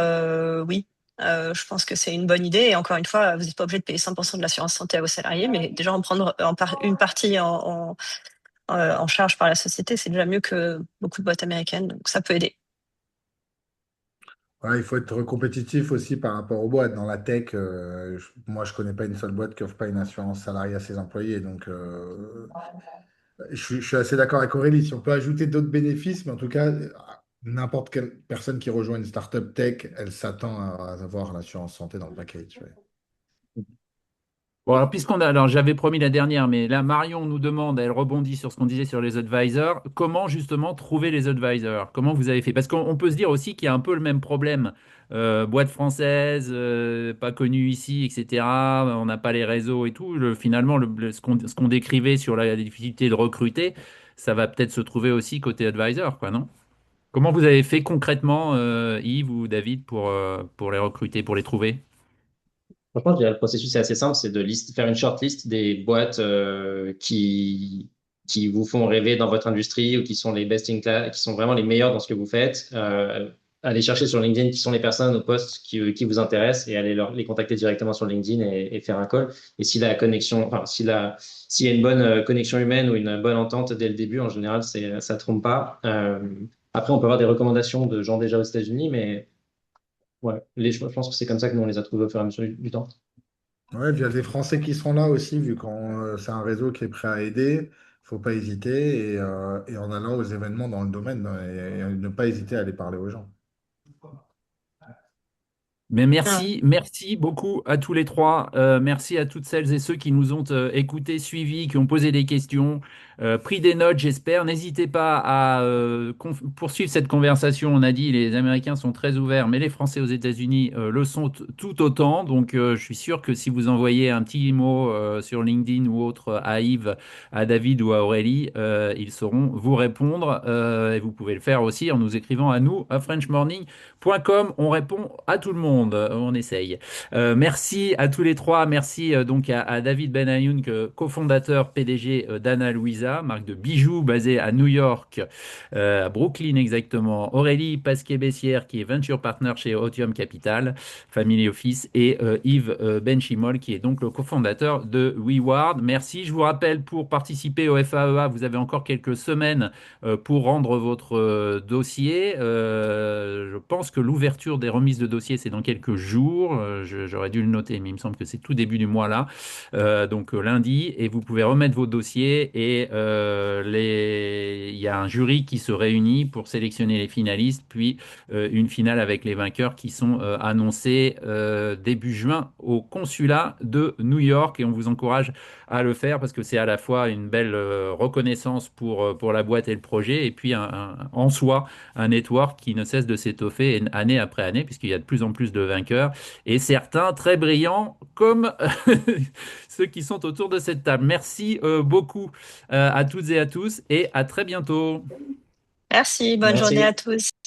oui, je pense que c'est une bonne idée. Et encore une fois, vous n'êtes pas obligé de payer 100% de l'assurance santé à vos salariés, mais déjà en prendre une partie en charge par la société, c'est déjà mieux que beaucoup de boîtes américaines. Donc, ça peut aider. Ouais, il faut être compétitif aussi par rapport aux boîtes. Dans la tech, moi, je connais pas une seule boîte qui offre pas une assurance salariée à ses employés. Donc, je suis assez d'accord avec Aurélie. Si on peut ajouter d'autres bénéfices, mais en tout cas, n'importe quelle personne qui rejoint une startup tech, elle s'attend à avoir l'assurance santé dans le package. Ouais. Bon, alors, alors j'avais promis la dernière, mais là, Marion nous demande, elle rebondit sur ce qu'on disait sur les advisors, comment justement trouver les advisors? Comment vous avez fait? Parce qu'on peut se dire aussi qu'il y a un peu le même problème. Boîte française, pas connue ici, etc. On n'a pas les réseaux et tout. Finalement, ce qu'on décrivait sur la difficulté de recruter, ça va peut-être se trouver aussi côté advisor, quoi, non? Comment vous avez fait concrètement, Yves ou David, pour les recruter, pour les trouver? Franchement, je dirais le processus est assez simple, c'est de faire une shortlist des boîtes qui vous font rêver dans votre industrie ou qui sont les best in class, qui sont vraiment les meilleurs dans ce que vous faites. Aller chercher sur LinkedIn qui sont les personnes au poste qui vous intéressent et aller les contacter directement sur LinkedIn et faire un call. Et si la connexion, enfin, s'il y a une bonne connexion humaine ou une bonne entente dès le début, en général, ça trompe pas. Après, on peut avoir des recommandations de gens déjà aux États-Unis, mais ouais, je pense que c'est comme ça que nous on les a trouvés au fur et à mesure du temps. Ouais, puis il y a des Français qui sont là aussi, vu qu'on c'est un réseau qui est prêt à aider. Faut pas hésiter et en allant aux événements dans le domaine et ne pas hésiter à aller parler aux gens. Mais Ah, merci beaucoup à tous les trois. Merci à toutes celles et ceux qui nous ont écoutés, suivis, qui ont posé des questions, pris des notes, j'espère. N'hésitez pas à poursuivre cette conversation. On a dit les Américains sont très ouverts, mais les Français aux États-Unis le sont tout autant. Donc, je suis sûr que si vous envoyez un petit mot sur LinkedIn ou autre à Yves, à David ou à Aurélie, ils sauront vous répondre. Et vous pouvez le faire aussi en nous écrivant à nous à French Morning. .com, on répond à tout le monde, on essaye. Merci à tous les trois, merci donc à David Benayoun, cofondateur PDG d'Anna Luisa, marque de bijoux basée à New York, à Brooklyn exactement. Aurélie Pasquier-Bessière qui est Venture Partner chez Otium Capital, Family Office, et Yves Benchimol qui est donc le cofondateur de WeWard. Merci, je vous rappelle, pour participer au FAEA, vous avez encore quelques semaines pour rendre votre dossier. Je pense que l'ouverture des remises de dossier, c'est dans quelques jours. J'aurais dû le noter, mais il me semble que c'est tout début du mois là. Donc lundi, et vous pouvez remettre vos dossiers et il y a un jury qui se réunit pour sélectionner les finalistes, puis une finale avec les vainqueurs qui sont annoncés début juin au consulat de New York. Et on vous encourage à le faire parce que c'est à la fois une belle reconnaissance pour la boîte et le projet, et puis en soi un network qui ne cesse de s'étoffer année après année, puisqu'il y a de plus en plus de vainqueurs, et certains très brillants comme ceux qui sont autour de cette table. Merci beaucoup à toutes et à tous, et à très bientôt. merci, bonne journée à Merci. tous.